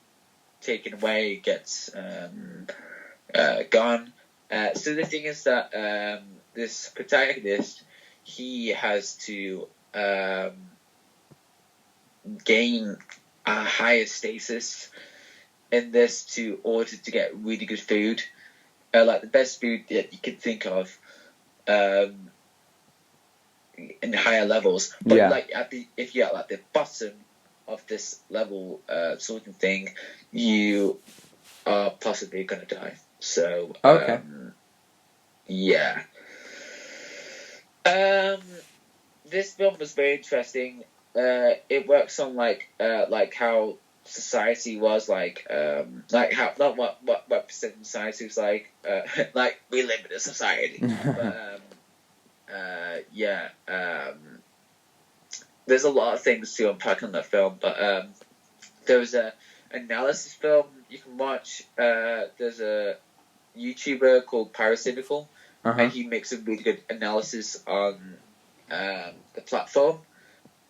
taken away, gets gone. So the thing is that this protagonist, he has to gain a higher status in this order to get really good food, the best food that you could think of, in higher levels. But if you're at the bottom of this level, sort of thing, you are possibly going to die. So okay. Yeah. This film was very interesting. It works on how society was how not what percent society was we live in a society. But there's a lot of things to unpack on that film. But there was a analysis film you can watch. There's a YouTuber called Pyrocynical, and he makes a really good analysis on the platform.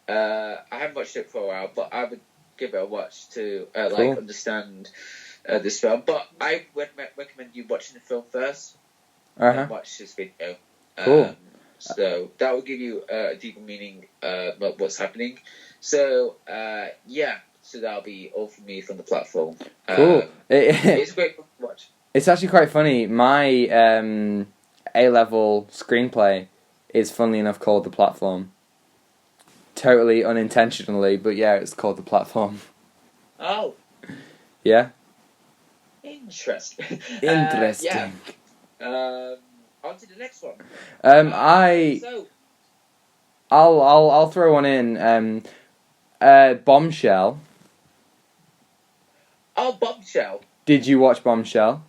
I haven't watched it for a while, but I would give it a watch to understand this film. But I would recommend you watching the film first and watch this video. Cool. So that will give you a deeper meaning about what's happening. So so that'll be all from me from the platform. Cool. It's a great film to watch. It's actually quite funny. My A-level screenplay is, funnily enough, called The Platform. Totally unintentionally, but yeah, it's called The Platform. Oh. Yeah? Interesting. Interesting. On to the next one. I'll throw one in. Bombshell. Oh, Bombshell. Did you watch Bombshell?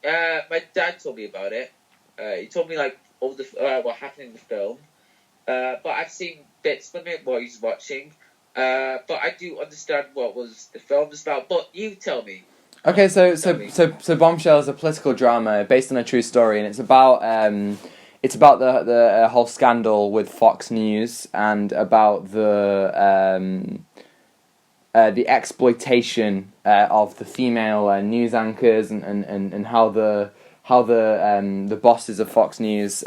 My dad told me about it. He told me all the what happened in the film. But I've seen bits from it, what he's watching. But I do understand what the film was about. But you tell me. Okay, so Bombshell is a political drama based on a true story, and it's about the whole scandal with Fox News and about the exploitation of the female news anchors and how the bosses of Fox News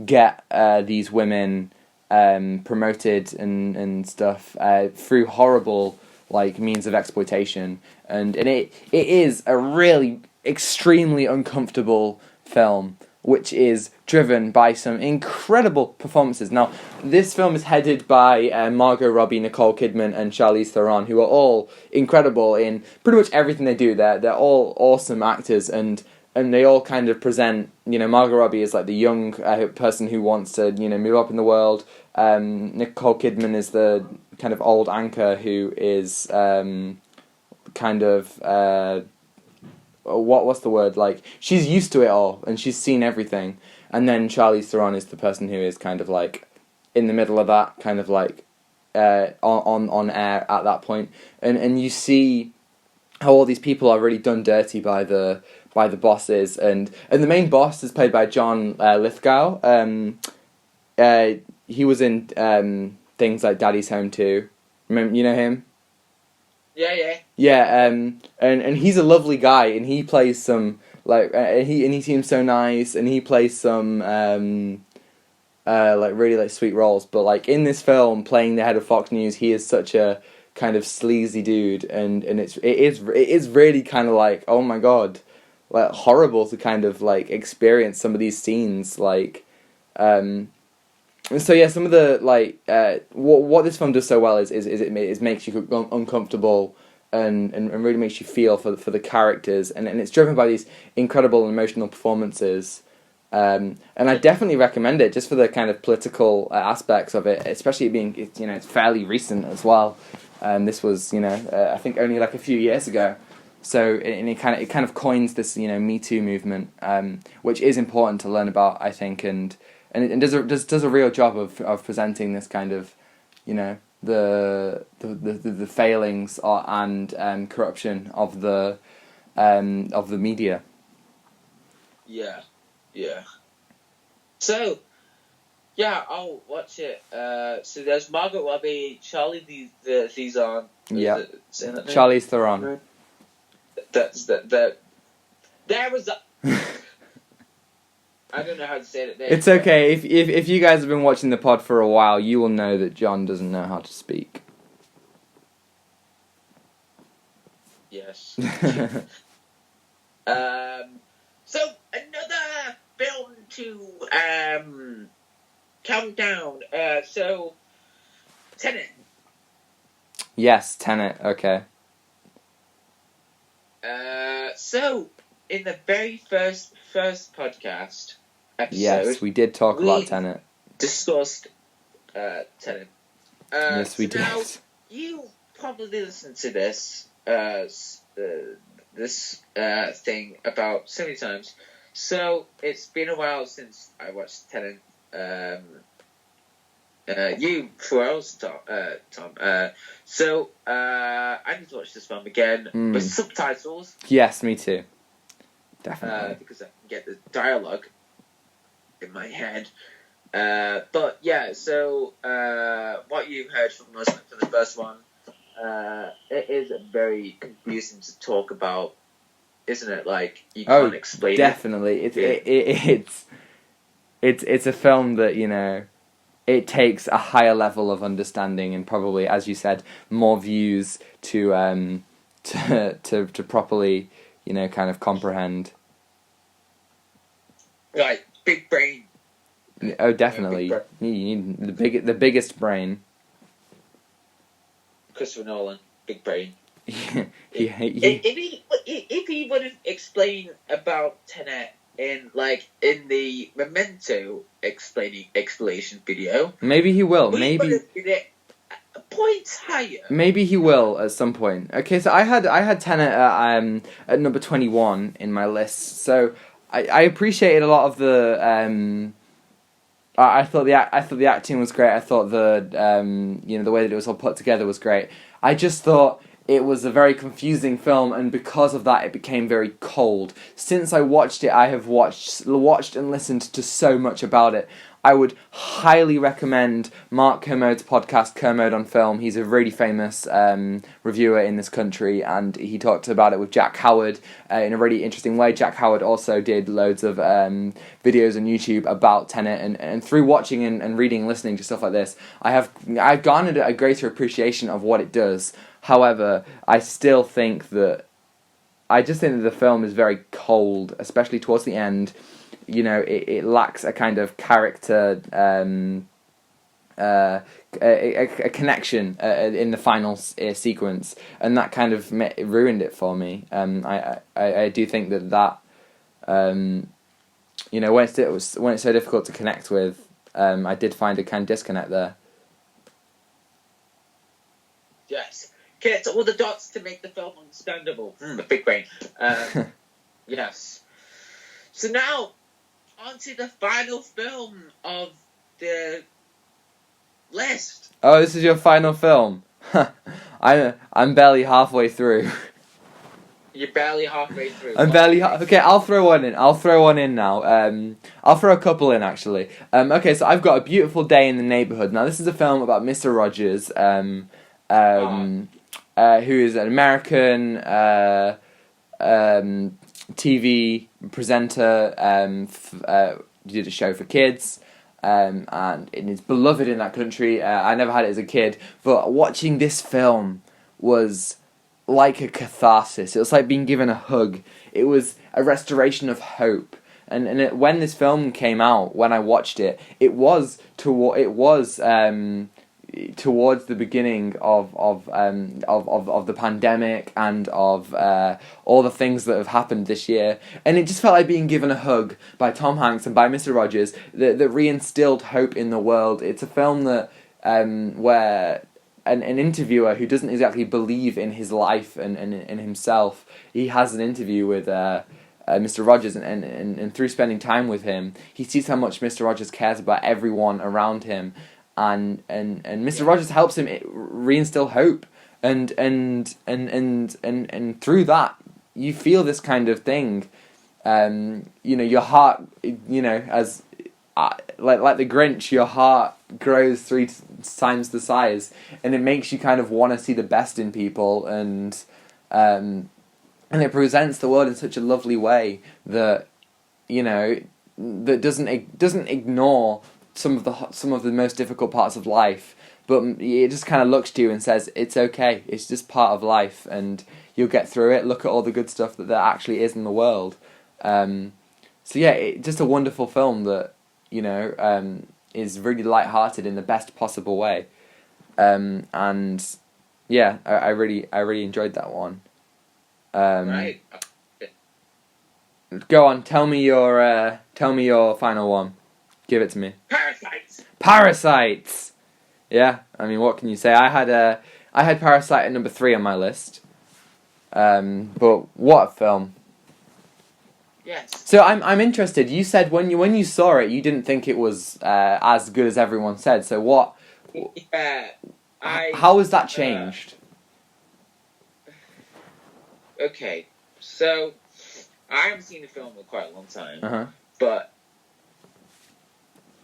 get these women promoted and stuff through horrible means of exploitation, and it is a really extremely uncomfortable film, which is driven by some incredible performances. Now, this film is headed by Margot Robbie, Nicole Kidman, and Charlize Theron, who are all incredible in pretty much everything they do. They're all awesome actors, and they all kind of present. Margot Robbie is like the young person who wants to move up in the world. Nicole Kidman is the kind of old anchor who is what's the word, she's used to it all and she's seen everything. And then Charlize Theron is the person who is kind of in the middle of that, kind of on air at that point, and you see how all these people are really done dirty by the bosses, and the main boss is played by John Lithgow. He was in things like Daddy's Home 2. Remember, you know him? Yeah. Yeah, and he's a lovely guy, and he plays some he seems so nice, and he plays some really sweet roles. But in this film, playing the head of Fox News, he is such a kind of sleazy dude, and it is really kind of oh my god, horrible to kind of experience some of these scenes So yeah, some of the what this film does so well is it makes you uncomfortable and really makes you feel for the characters, and it's driven by these incredible emotional performances, and I definitely recommend it just for the kind of political aspects of it, especially it being it's fairly recent as well. This was I think only a few years ago, so it kind of coins this Me Too movement, which is important to learn about, I think, and it does a real job of presenting this kind of the failings and corruption of the media. Yeah. So, yeah, I'll watch it. So there's Margot Robbie, Charlie Theron. Yeah, Charlize Theron. That's the. There was a. I don't know how to say it. It's okay. If you guys have been watching the pod for a while, you will know that John doesn't know how to speak. Yes. So another film to count down. So Tenet. Yes, Tenet. Okay. So in the very first podcast episode, yes, we did talk about Tenet. Discussed Tenet. Yes, we did. Now, you probably listened to this thing about so many times. So it's been a while since I watched Tenet. You for hours, Tom. So I need to watch this film again with subtitles. Yes, me too. Definitely. Because I can get the dialogue in my head. But yeah, so what you heard from us for the first one, it is very confusing to talk about, isn't it? You can't explain definitely. it. It's a film that it takes a higher level of understanding and probably, as you said, more views to properly kind of comprehend. Right, big brain. Oh, definitely. You need the biggest brain. Christopher Nolan, big brain. If he would have explained about Tenet in the Memento explanation video, maybe he will. Maybe would have been it points higher. Maybe he will at some point. Okay, so I had Tenet at number 21 in my list. So I appreciated a lot of the. I thought the acting was great. I thought the the way that it was all put together was great. I just thought it was a very confusing film, and because of that, it became very cold. Since I watched it, I have watched and listened to so much about it. I would highly recommend Mark Kermode's podcast, Kermode on Film. He's a really famous reviewer in this country, and he talked about it with Jack Howard in a really interesting way. Jack Howard also did loads of videos on YouTube about Tenet, and through watching and reading and listening to stuff like this, I've garnered a greater appreciation of what it does. However, I still think that the film is very cold, especially towards the end. You know, it lacks a kind of character, a connection in the final sequence, and that kind of ruined it for me. I do think that you know, when it's so difficult to connect with, I did find a kind of disconnect there. Yes, connect all the dots to make the film understandable. The big brain. Yes. So now, on to the final film of the list. Oh, this is your final film? I'm barely halfway through. You're barely halfway through. I'm barely okay, I'll throw one in. I'll throw one in now. I'll throw a couple in, actually. Okay, so I've got A Beautiful Day in the Neighborhood. Now, this is a film about Mr. Rogers, who is an American TV presenter, did a show for kids, and it is beloved in that country. I never had it as a kid, but watching this film was like a catharsis. It was like being given a hug. It was a restoration of hope. And when this film came out, when I watched it, it was towards the beginning of the pandemic and of all the things that have happened this year, and it just felt like being given a hug by Tom Hanks and by Mr. Rogers that reinstilled hope in the world. It's a film that where an interviewer who doesn't exactly believe in his life and in himself, he has an interview with Mr. Rogers, and through spending time with him, he sees how much Mr. Rogers cares about everyone around him. And Mr. Rogers helps him reinstill hope, and through that you feel this kind of thing. You know, your heart, you know, as like the Grinch, your heart grows 3 times the size, and it makes you kind of want to see the best in people, and it presents the world in such a lovely way that, you know, that doesn't ignore some of the most difficult parts of life, but it just kind of looks to you and says, it's okay, it's just part of life, and you'll get through it. Look at all the good stuff that there actually is in the world. So yeah, just a wonderful film that, you know, is really light-hearted in the best possible way. And yeah, I really enjoyed that one. Right. Go on, tell me your final one. Give it to me. Parasites! Yeah, I mean, what can you say? I had Parasite at number 3 on my list. But what a film. Yes. So I'm interested. You said when you saw it, you didn't think it was as good as everyone said. So what? Yeah, how has that changed? Okay, so I haven't seen the film in quite a long time, but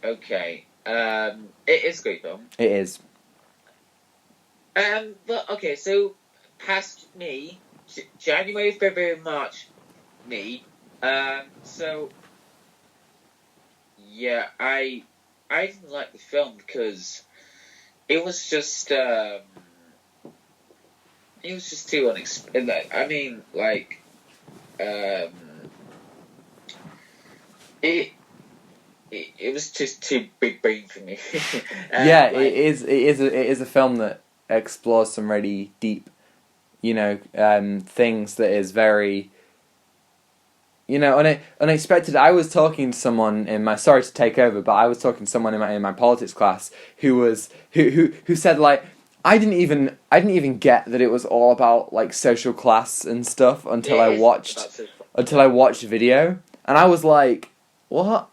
okay, it is a great film. It is. But okay, so past me, January, February, March, me. So yeah, I didn't like the film because it was just too unexpected. I mean, like, it was just too big brain for me. Yeah, like, it is a film that explores some really deep, you know, things that is very, you know, unexpected. I was talking to someone in my, sorry to take over, but I was talking to someone in my politics class who said, like, I didn't even get that it was all about, like, social class and stuff until I watched the video, and I was like, what?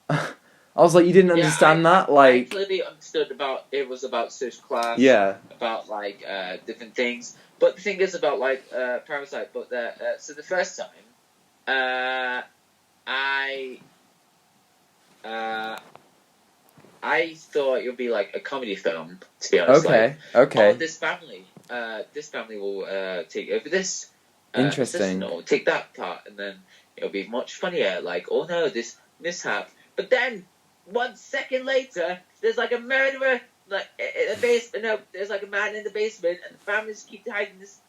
I I was like, you didn't understand that? Like, I clearly understood it was about social class. Yeah. About like different things. But the thing is about like Parasite. But so the first time, I thought it would be like a comedy film. To be honest, okay. Oh, this family will take over this. Interesting. Or take that part, and then it'll be much funnier. Like, oh no, this mishap. But then 1 second later, there's like a murderer, like in the basement. No, there's like a man in the basement, and the families keep hiding this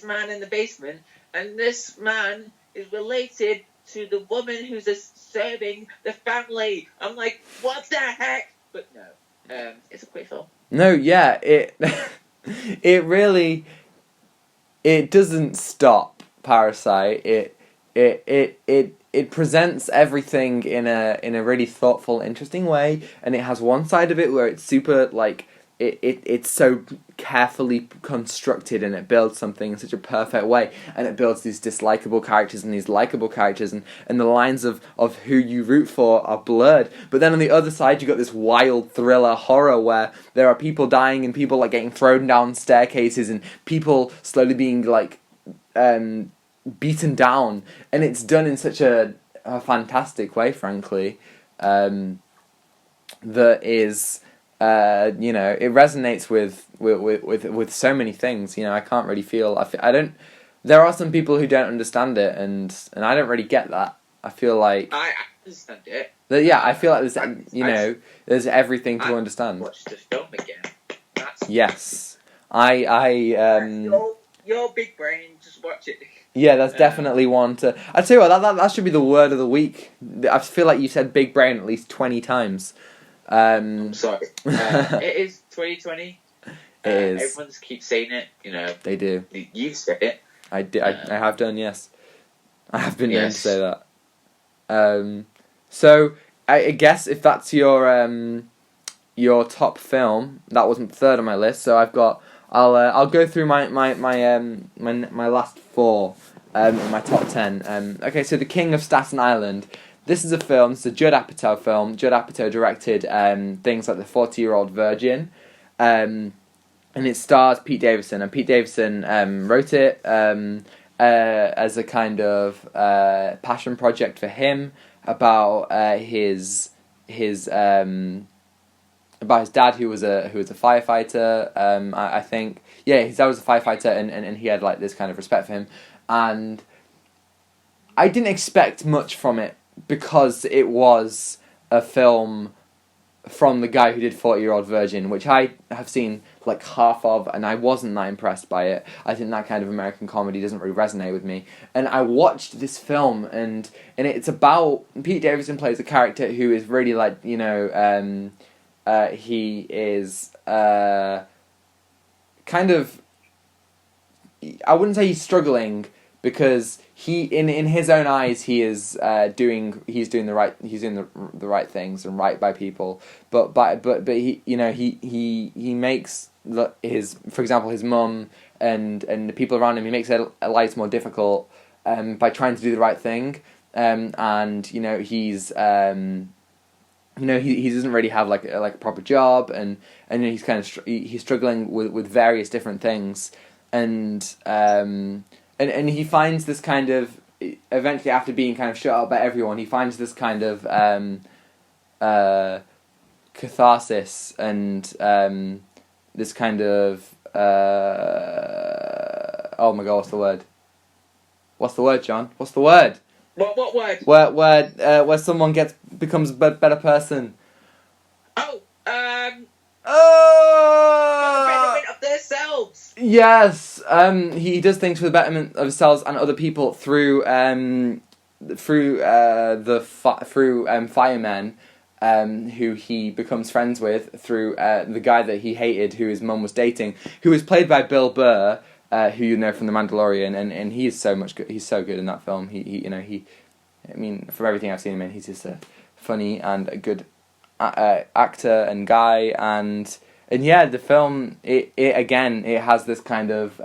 man in the basement, and this man is related to the woman who's serving the family. I'm like, what the heck? But no, it's a great film. No, yeah, it it really it doesn't stop. Parasite. It presents everything in a really thoughtful, interesting way, and it has one side of it where it's super like it's so carefully constructed, and it builds something in such a perfect way, and it builds these dislikable characters and these likable characters, and the lines of who you root for are blurred. But then on the other side, you got this wild thriller horror where there are people dying and people like getting thrown down staircases and people slowly being like beaten down, and it's done in such a fantastic way, frankly, that is it resonates with so many things. I can't really feel. I don't. There are some people who don't understand it, and I don't really get that. I feel like I understand it. I feel like there's there's everything to understand. Watch the film again. Yes, your big brain, just watch it. Yeah, that's definitely one to. I tell you what, that should be the word of the week. I feel like you said big brain at least 20 times. I'm sorry. It is 2020. It is. Everyone keeps saying it. They do. You've said it. I did. I have done. Yes, I have been known to say that. So I guess if that's your top film, that wasn't third on my list. So I'll go through my last four in my top 10. Okay, so The King of Staten Island. This is a film. It's a Judd Apatow film. Judd Apatow directed things like The 40-Year-Old Virgin, and it stars Pete Davidson. And Pete Davidson wrote it as a kind of passion project for him about his dad who was a firefighter. I think his dad was a firefighter, and he had like this kind of respect for him, and I didn't expect much from it because it was a film from the guy who did 40-Year-Old Virgin, which I have seen like half of, and I wasn't that impressed by it. I think that kind of American comedy doesn't really resonate with me. And I watched this film, and it's about Pete Davidson plays a character who is really like he is kind of, I wouldn't say he's struggling, because he in his own eyes he is doing the right things and right by people, but he he makes for example his mum and the people around him, he makes their lives more difficult by trying to do the right thing, and he's he doesn't really have like a proper job, and he's kind of he's struggling with various different things, and he finds this kind of, eventually after being kind of shut up by everyone, he finds this kind of catharsis and this kind of oh my god, what's the word? What's the word, John? What's the word? What word? Where someone becomes a better person. For the betterment of themselves. Yes, he does things for the betterment of himself and other people through firemen, who he becomes friends with through the guy that he hated, who his mum was dating, who is played by Bill Burr, who you know from The Mandalorian, and he is so much good. He's so good in that film. I mean, from everything I've seen him in, he's just a funny and a good actor and guy, and yeah, the film it has this kind of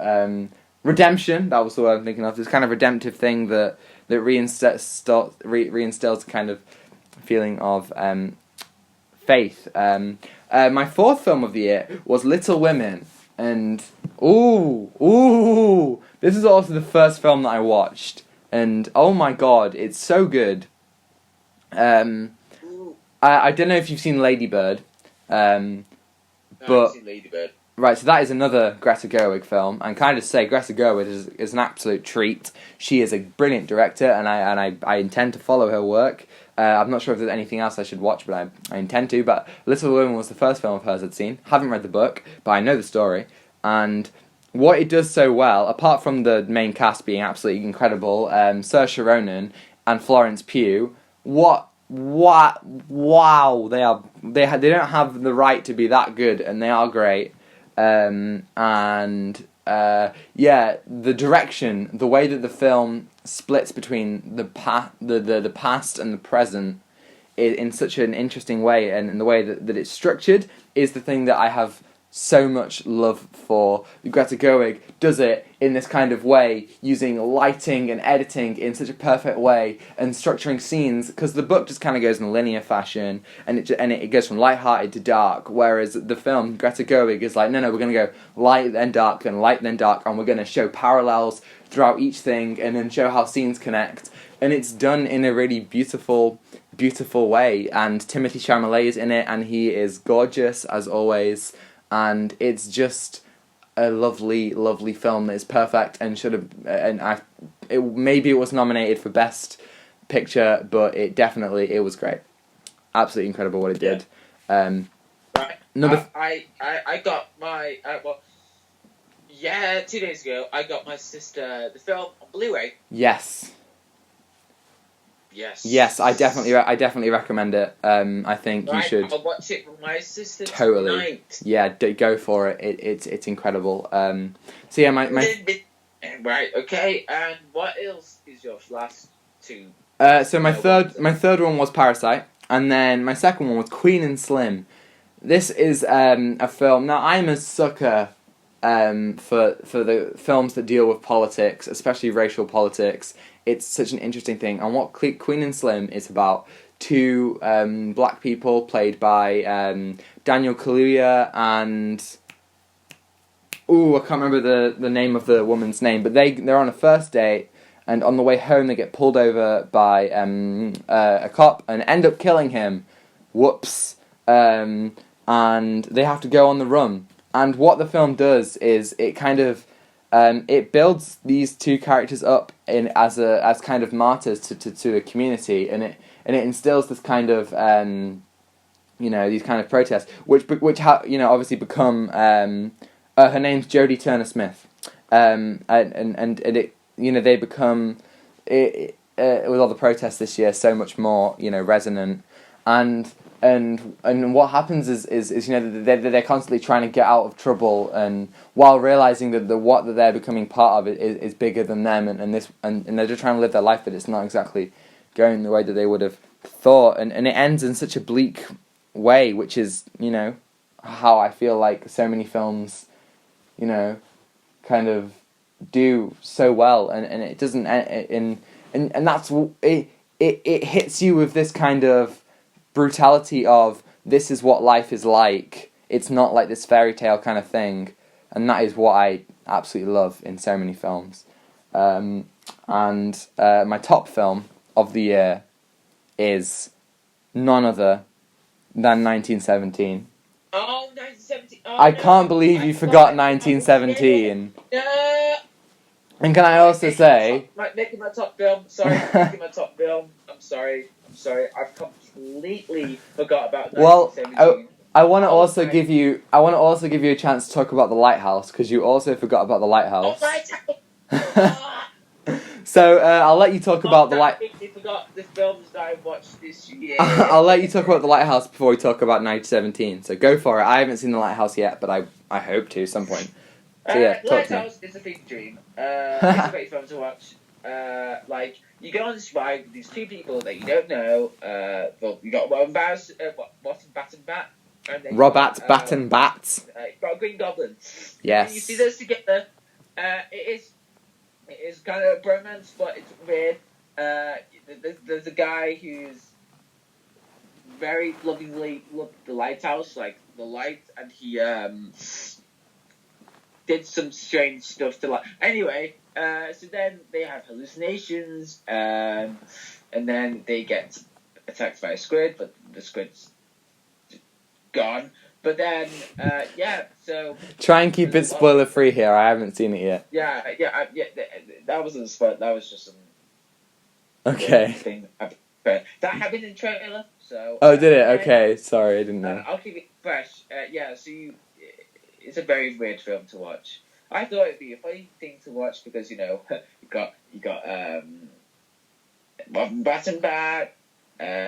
redemption. That was the word I'm thinking of. This kind of redemptive thing that reinstills kind of feeling of faith. My fourth film of the year was Little Women, and this is also the first film that I watched, and oh my god, it's so good. I don't know if you've seen Lady Bird, No, but I've seen Lady Bird. right, so that is another Greta Gerwig film, and can I just say Greta Gerwig is an absolute treat. She is a brilliant director, and I intend to follow her work. I'm not sure if there's anything else I should watch, but I intend to. But Little Women was the first film of hers I'd seen. Haven't read the book, but I know the story. And what it does so well, apart from the main cast being absolutely incredible, Saoirse Ronan and Florence Pugh, wow, they don't have the right to be that good, and they are great. The direction, the way that the film splits between the past and the present in such an interesting way, and the way that it's structured is the thing that I have so much love for. Greta Gerwig does it in this kind of way, using lighting and editing in such a perfect way, and structuring scenes, because the book just kind of goes in a linear fashion, and it goes from light-hearted to dark, whereas the film, Greta Gerwig is like, no, we're going to go light then dark, and light then dark, and we're going to show parallels throughout each thing, and then show how scenes connect, and it's done in a really beautiful way, and Timothée Chalamet is in it, and he is gorgeous, as always, and it's just a lovely, lovely film that is perfect and should have. Maybe it was nominated for Best Picture, but it was great. Absolutely incredible what it did. Right. I got my 2 days ago I got my sister the film on Blu-ray. Yes, I definitely recommend it. I think you should. I'll watch it with my sister totally tonight. Yeah, go for it. It's incredible. So yeah, my right, okay. And what else is your last two? So my third one was Parasite, and then my second one was Queen and Slim. This is a film. Now I'm a sucker for the films that deal with politics, especially racial politics. It's such an interesting thing, and what Queen and Slim is about, two black people played by Daniel Kaluuya and I can't remember the name of the woman's name, but they're on a first date, and on the way home they get pulled over by a cop and end up killing him. Whoops. And they have to go on the run. And what the film does is it kind of it builds these two characters up as kind of martyrs to a community, and it instills this kind of these kind of protests, which obviously become her name's Jodie Turner-Smith, and it they become with all the protests this year so much more resonant, and what happens is they're constantly trying to get out of trouble, and while realizing that what they're becoming part of is bigger than them, and they're just trying to live their life, but it's not exactly going the way that they would have thought, and it ends in such a bleak way, which is how I feel like so many films kind of do so well, and it doesn't, and that's it hits you with this kind of brutality of, this is what life is like. It's not like this fairy tale kind of thing, and that is what I absolutely love in so many films. And my top film of the year is none other than 1917. Oh, 1917! Oh, I can't believe you forgot 1917. And can I also say... Making my top film. Sorry, making my top film. I'm sorry. I've completely forgot about 1917. Well, I want to also give you a chance to talk about The Lighthouse, because you also forgot about The Lighthouse. Oh, So I'll let you talk about The Lighthouse. I completely forgot the films that I watched this year. I'll let you talk about The Lighthouse before we talk about 1917. So go for it. I haven't seen The Lighthouse yet, but I hope to at some point. So yeah, talk to me. Lighthouse is a fever dream. It's a great film to watch. You go on this ride with these two people that you don't know. You got Robert Bat. Robert Bat. You've got a Green Goblin. Yes. And you see those together. It is kind of a bromance, but it's weird. There's a guy who's very lovingly loved the lighthouse, like the light, and he did some strange stuff to Anyway, so then they have hallucinations, and then they get attacked by a squid, but the squid's gone. But then, so try and keep it spoiler free here. I haven't seen it yet. Yeah. That wasn't a spoiler. That was just some thing. But that happened in the trailer. So. Oh, did it? Okay, sorry, I didn't know. I'll keep it fresh. So it's a very weird film to watch. I thought it'd be a funny thing to watch because you got Robin Bat,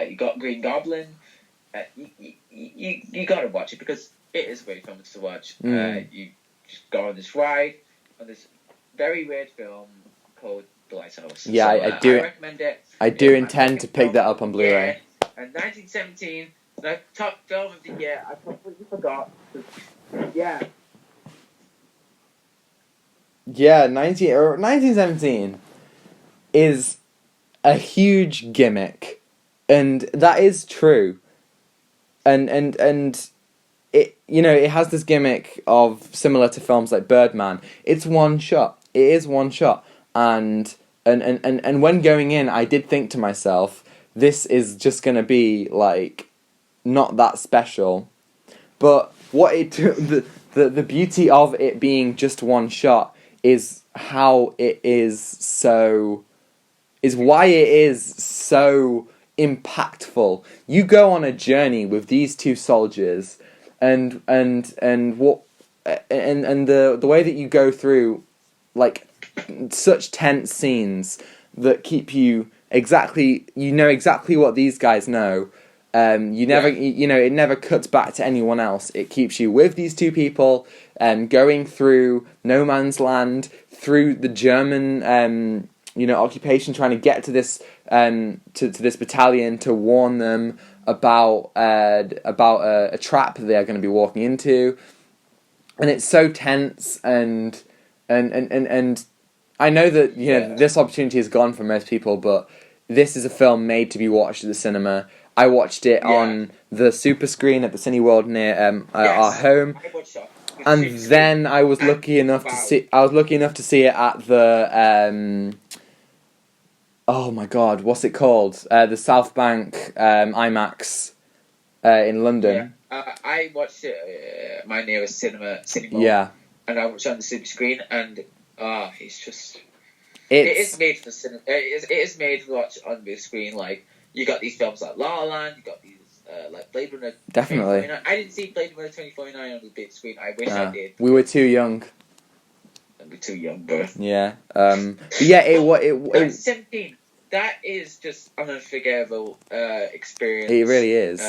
you got Green Goblin. You gotta watch it because it is a great film to watch. You just go on this ride on this very weird film called The Lighthouse. Yeah, so, I do. I recommend it. I do intend to pick that up on Blu-ray. And 1917, the top film of the year. I completely forgot. Yeah. Yeah, 1917 is a huge gimmick, and that is true. And it it has this gimmick of similar to films like Birdman. It's one shot. It is one shot, and when going in, I did think to myself, this is just gonna be like not that special, but what the beauty of it being just one shot is how it is why it is so impactful. You go on a journey with these two soldiers, and the way that you go through like such tense scenes that keep you exactly what these guys know. It never cuts back to anyone else. It keeps you with these two people, going through no man's land, through the German, occupation, trying to get to this, to this battalion to warn them about a trap they are going to be walking into, and it's so tense and I know that this opportunity is gone for most people, but this is a film made to be watched at the cinema. I watched it on the super screen at the Cineworld near our home, and then I was lucky enough to see. I was lucky enough to see it at the oh my god, what's it called? The South Bank IMAX in London. Yeah. I watched it at my nearest cinema. Yeah, and I watched it on the super screen, and it's just it is made for cinema. It is made to watch on the screen. Like, you got these films like La La Land, you got these like Blade Runner. Definitely. I didn't see Blade Runner 2049 on the big screen. I wish I did. We were too young. We're too young, bro. Yeah. But yeah, it 17. That is just an unforgettable experience. It really is.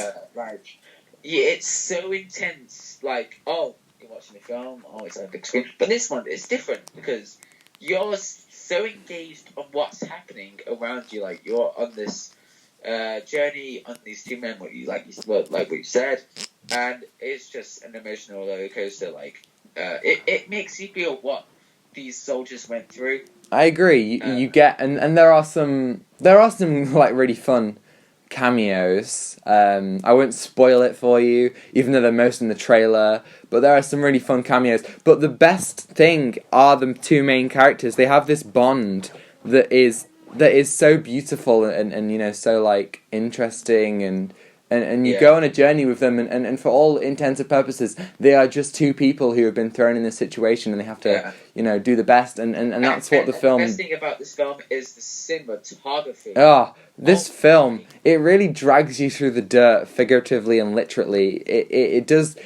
It's so intense. Like, you're watching a film. It's on a big screen. But this one is different because you're so engaged on what's happening around you. Like, you're on this journey on these two men. What you said, and it's just an emotional roller coaster. Like, it makes you feel what these soldiers went through. I agree. You get and there are some like really fun cameos. I won't spoil it for you, even though they're most in the trailer. But there are some really fun cameos. But the best thing are the two main characters. They have this bond that is so beautiful and so like interesting and you go on a journey with them and for all intents and purposes they are just two people who have been thrown in this situation and they have to do the best and that's what the film. The best thing about this film is the cinematography. This film, it really drags you through the dirt figuratively and literally. It does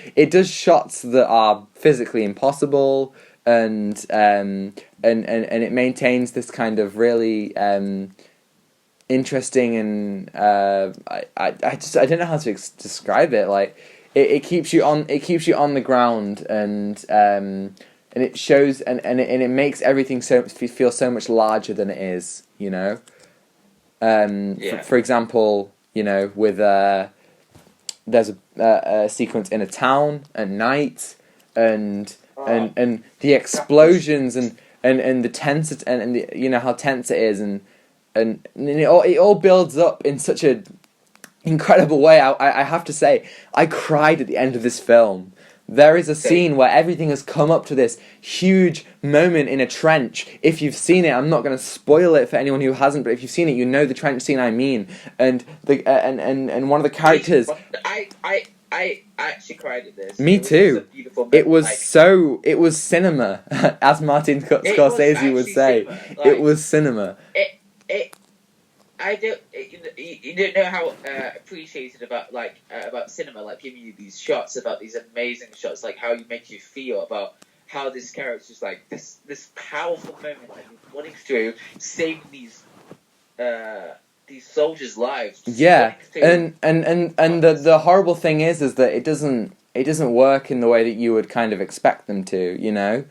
shots that are physically impossible and it maintains this kind of really interesting and I don't know how to describe it. Like it keeps you on the ground and it shows and it makes everything feel so much larger than it is. For example, with there's a sequence in a town at night and the explosions and the tense and the, how tense it is and it all builds up in such a incredible way. I have to say, I cried at the end of this film. There is a scene where everything has come up to this huge moment in a trench. If you've seen it, I'm not going to spoil it for anyone who hasn't, but if you've seen it, you know the trench scene I mean. And the and one of the characters. I actually cried at this. Me too. It was it was cinema, as Martin Scorsese would say. Like, it was cinema. You don't know how appreciated about cinema, like giving you these shots, about these amazing shots, like how you make you feel about how this character's like this powerful moment, like running through, saving these soldiers' lives. Yeah, and the horrible thing is that it doesn't work in the way that you would kind of expect them to, you know,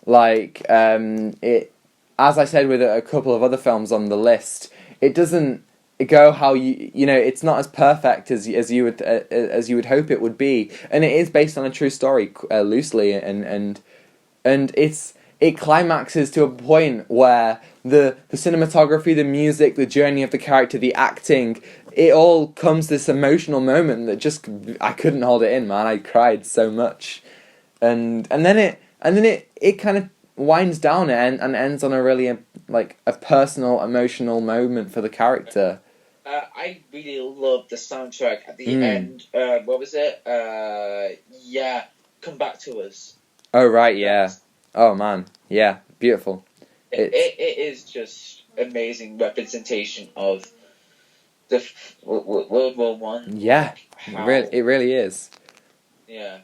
like it. As I said with a couple of other films on the list, it doesn't go how you know. It's not as perfect as you would hope it would be, and it is based on a true story loosely, and it climaxes to a point where the cinematography, the music, the journey of the character, the acting, it all comes this emotional moment that just I couldn't hold it in, man. I cried so much, and then it kind of winds down and ends on a really like a personal, emotional moment for the character. I really loved the soundtrack at the end. What was it? Come Back to Us. Oh right, yeah. Oh man, yeah, beautiful. It is just amazing representation of the World War One. Yeah, it really is. Yeah.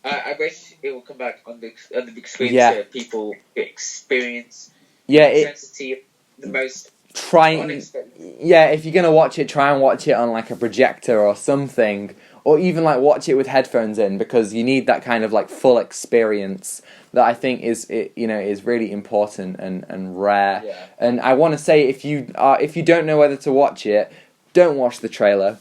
I wish it will come back on the big screen so people experience the intensity of the most. If you're gonna watch it, try and watch it on like a projector or something, or even like watch it with headphones in, because you need that kind of like full experience that I think is really important and rare. Yeah. And I want to say, if you don't know whether to watch it, don't watch the trailer.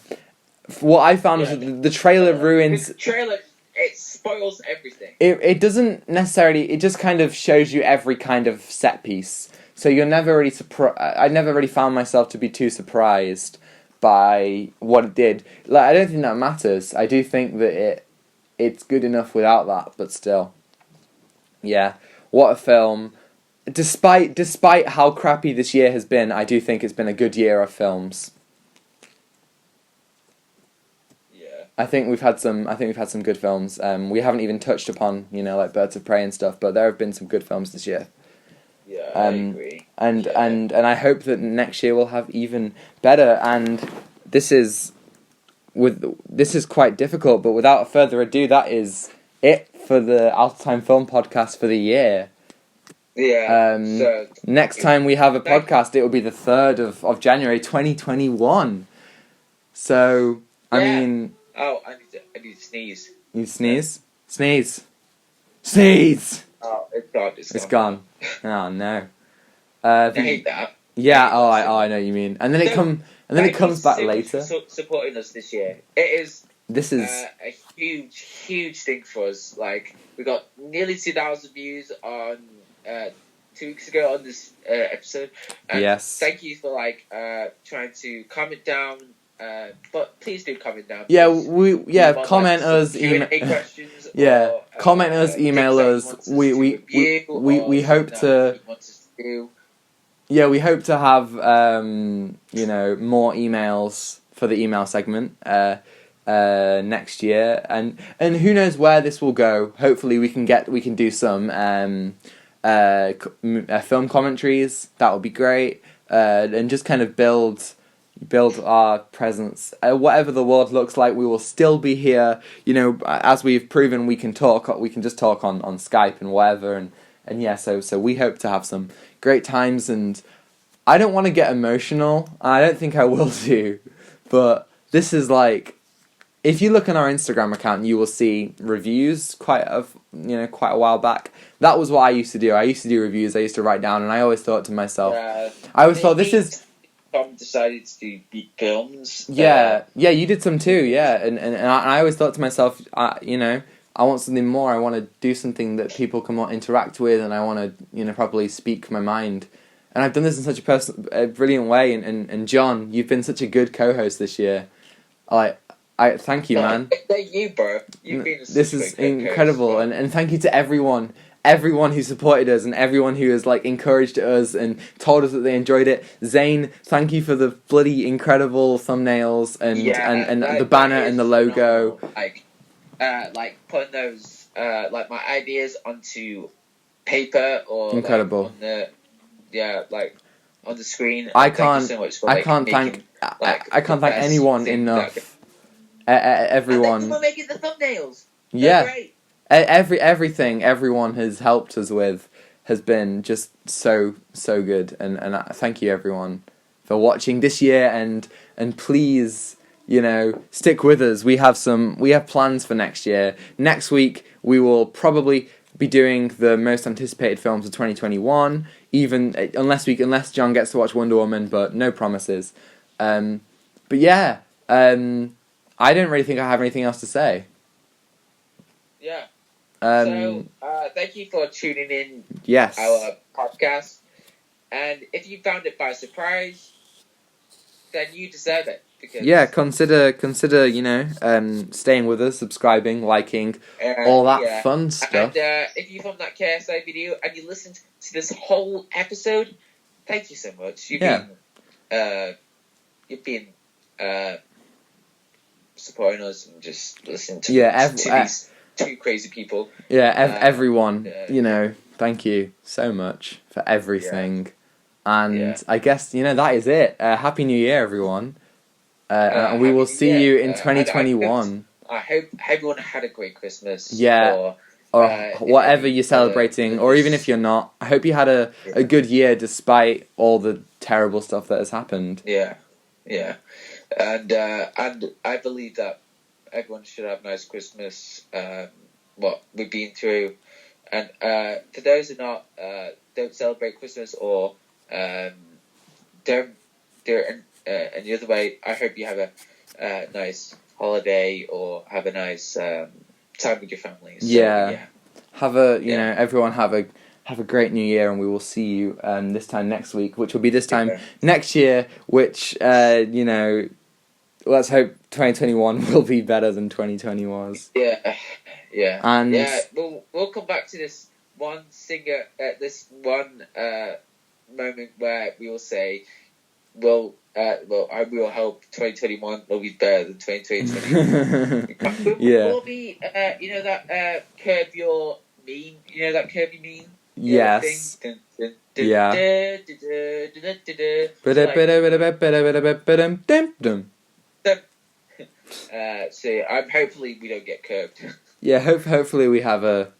What I found was that the trailer ruins. The trailer, it spoils everything. It doesn't necessarily. It just kind of shows you every kind of set piece. So you're never really I never really found myself to be too surprised by what it did. Like, I don't think that matters. I do think that it's good enough without that, but still. Yeah, what a film. Despite how crappy this year has been, I do think it's been a good year of films. Yeah. I think we've had some good films. We haven't even touched upon, like Birds of Prey and stuff, but there have been some good films this year. Yeah, I agree. And I hope that next year we'll have even better. And this is quite difficult, but without further ado, that is it for the Out of Time Film Podcast for the year. Yeah. So next time we have a podcast, it will be the 3rd of January 2021. So I mean. Oh, I need to sneeze. You sneeze? Sneeze. Sneeze. Oh, it's gone. It's gone. Oh no. I hate that. Yeah. I know what you mean. And then it comes back later. Supporting us this year. This is a huge thing for us. Like, we got nearly 2,000 views on 2 weeks ago on this episode. Yes. Thank you for trying to comment down. But please do comment down. Comment us, email questions. Yeah, comment us, email us. We hope to. Yeah, we hope to have more emails for the email segment next year, and who knows where this will go. Hopefully, we can do some film commentaries. That would be great, and just kind of build our presence. Whatever the world looks like, we will still be here. As we've proven, we can talk. We can just talk on Skype and whatever. And yeah, so we hope to have some great times. And I don't want to get emotional. I don't think I will do. But this is like, if you look on our Instagram account, you will see reviews quite a while back. That was what I used to do. I used to do reviews. I used to write down, and I always thought to myself, this is. Tom decided to do films. Yeah, you did some too. Yeah, and I always thought to myself, I want something more. I want to do something that people can interact with, and I want to properly speak my mind. and I've done this in such a brilliant way. And John, you've been such a good co-host this year. I thank you, man. Thank you, bro. This is incredible, and thank you to everyone who supported us and everyone who has encouraged us and told us that they enjoyed it. Zane, thank you for the bloody incredible thumbnails and the banner and the logo. Putting those my ideas onto paper or incredible on the screen. I can't thank anyone enough. Everyone. And then making the thumbnails. Yeah. Great. Everything everyone has helped us with has been just so good, and thank you everyone for watching this year, and please, stick with us. We have plans for next year. Next week we will probably be doing the most anticipated films of 2021, even unless John gets to watch Wonder Woman, but no promises. But yeah, I don't really think I have anything else to say. Yeah. Thank you for tuning in. Yes. Our podcast, and if you found it by surprise, then you deserve it. Because consider staying with us, subscribing, liking, all that fun stuff. And if you found that KSI video and you listened to this whole episode, thank you so much. You've been supporting us and just listening to these two crazy people. Everyone, thank you so much for everything. And I guess, that is it. Happy New Year, everyone. And we will see you in 2021. I hope everyone had a great Christmas. Yeah. Or whatever you're celebrating, or even if you're not. I hope you had a good year despite all the terrible stuff that has happened. Yeah. And I believe that everyone should have a nice Christmas. What we've been through, and for those who don't celebrate Christmas or don't do it any other way, I hope you have a nice holiday or have a nice time with your family. So, Have everyone have a great New Year, and we will see you this time next week, which will be this time next year, which let's hope 2021 will be better than 2020 was. Yeah. And we'll come back to this one moment where we will say, I will hope 2021 will be better than 2020. Will be, that curb your meme. That curb your meme. Yes. So hopefully we don't get curbed. Yeah, hopefully we have a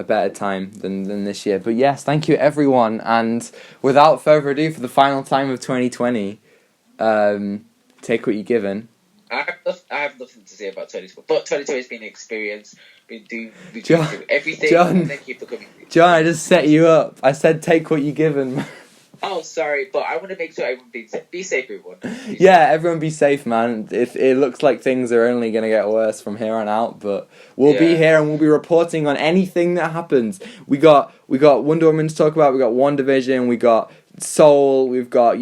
better time than this year. But yes, thank you everyone, and without further ado, for the final time of 2020, take what you're given. I have nothing to say about 2020, but 2020 has been an experience. We do everything. John, thank you for coming. John, I just set you up. I said take what you're given. Oh, sorry, but I want to make sure everyone be safe, everyone. Everyone be safe, man. If it looks like things are only going to get worse from here on out, but we'll be here and we'll be reporting on anything that happens. We got Wonder Woman to talk about, we got WandaVision, we got Soul, we've got,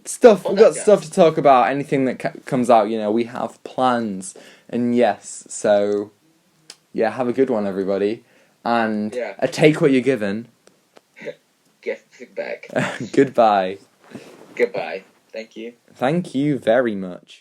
stuff. We've got stuff to talk about, anything that comes out, we have plans. And yes, so, have a good one, everybody. And take what you're given. Get it back. Goodbye. Goodbye. Thank you. Thank you very much.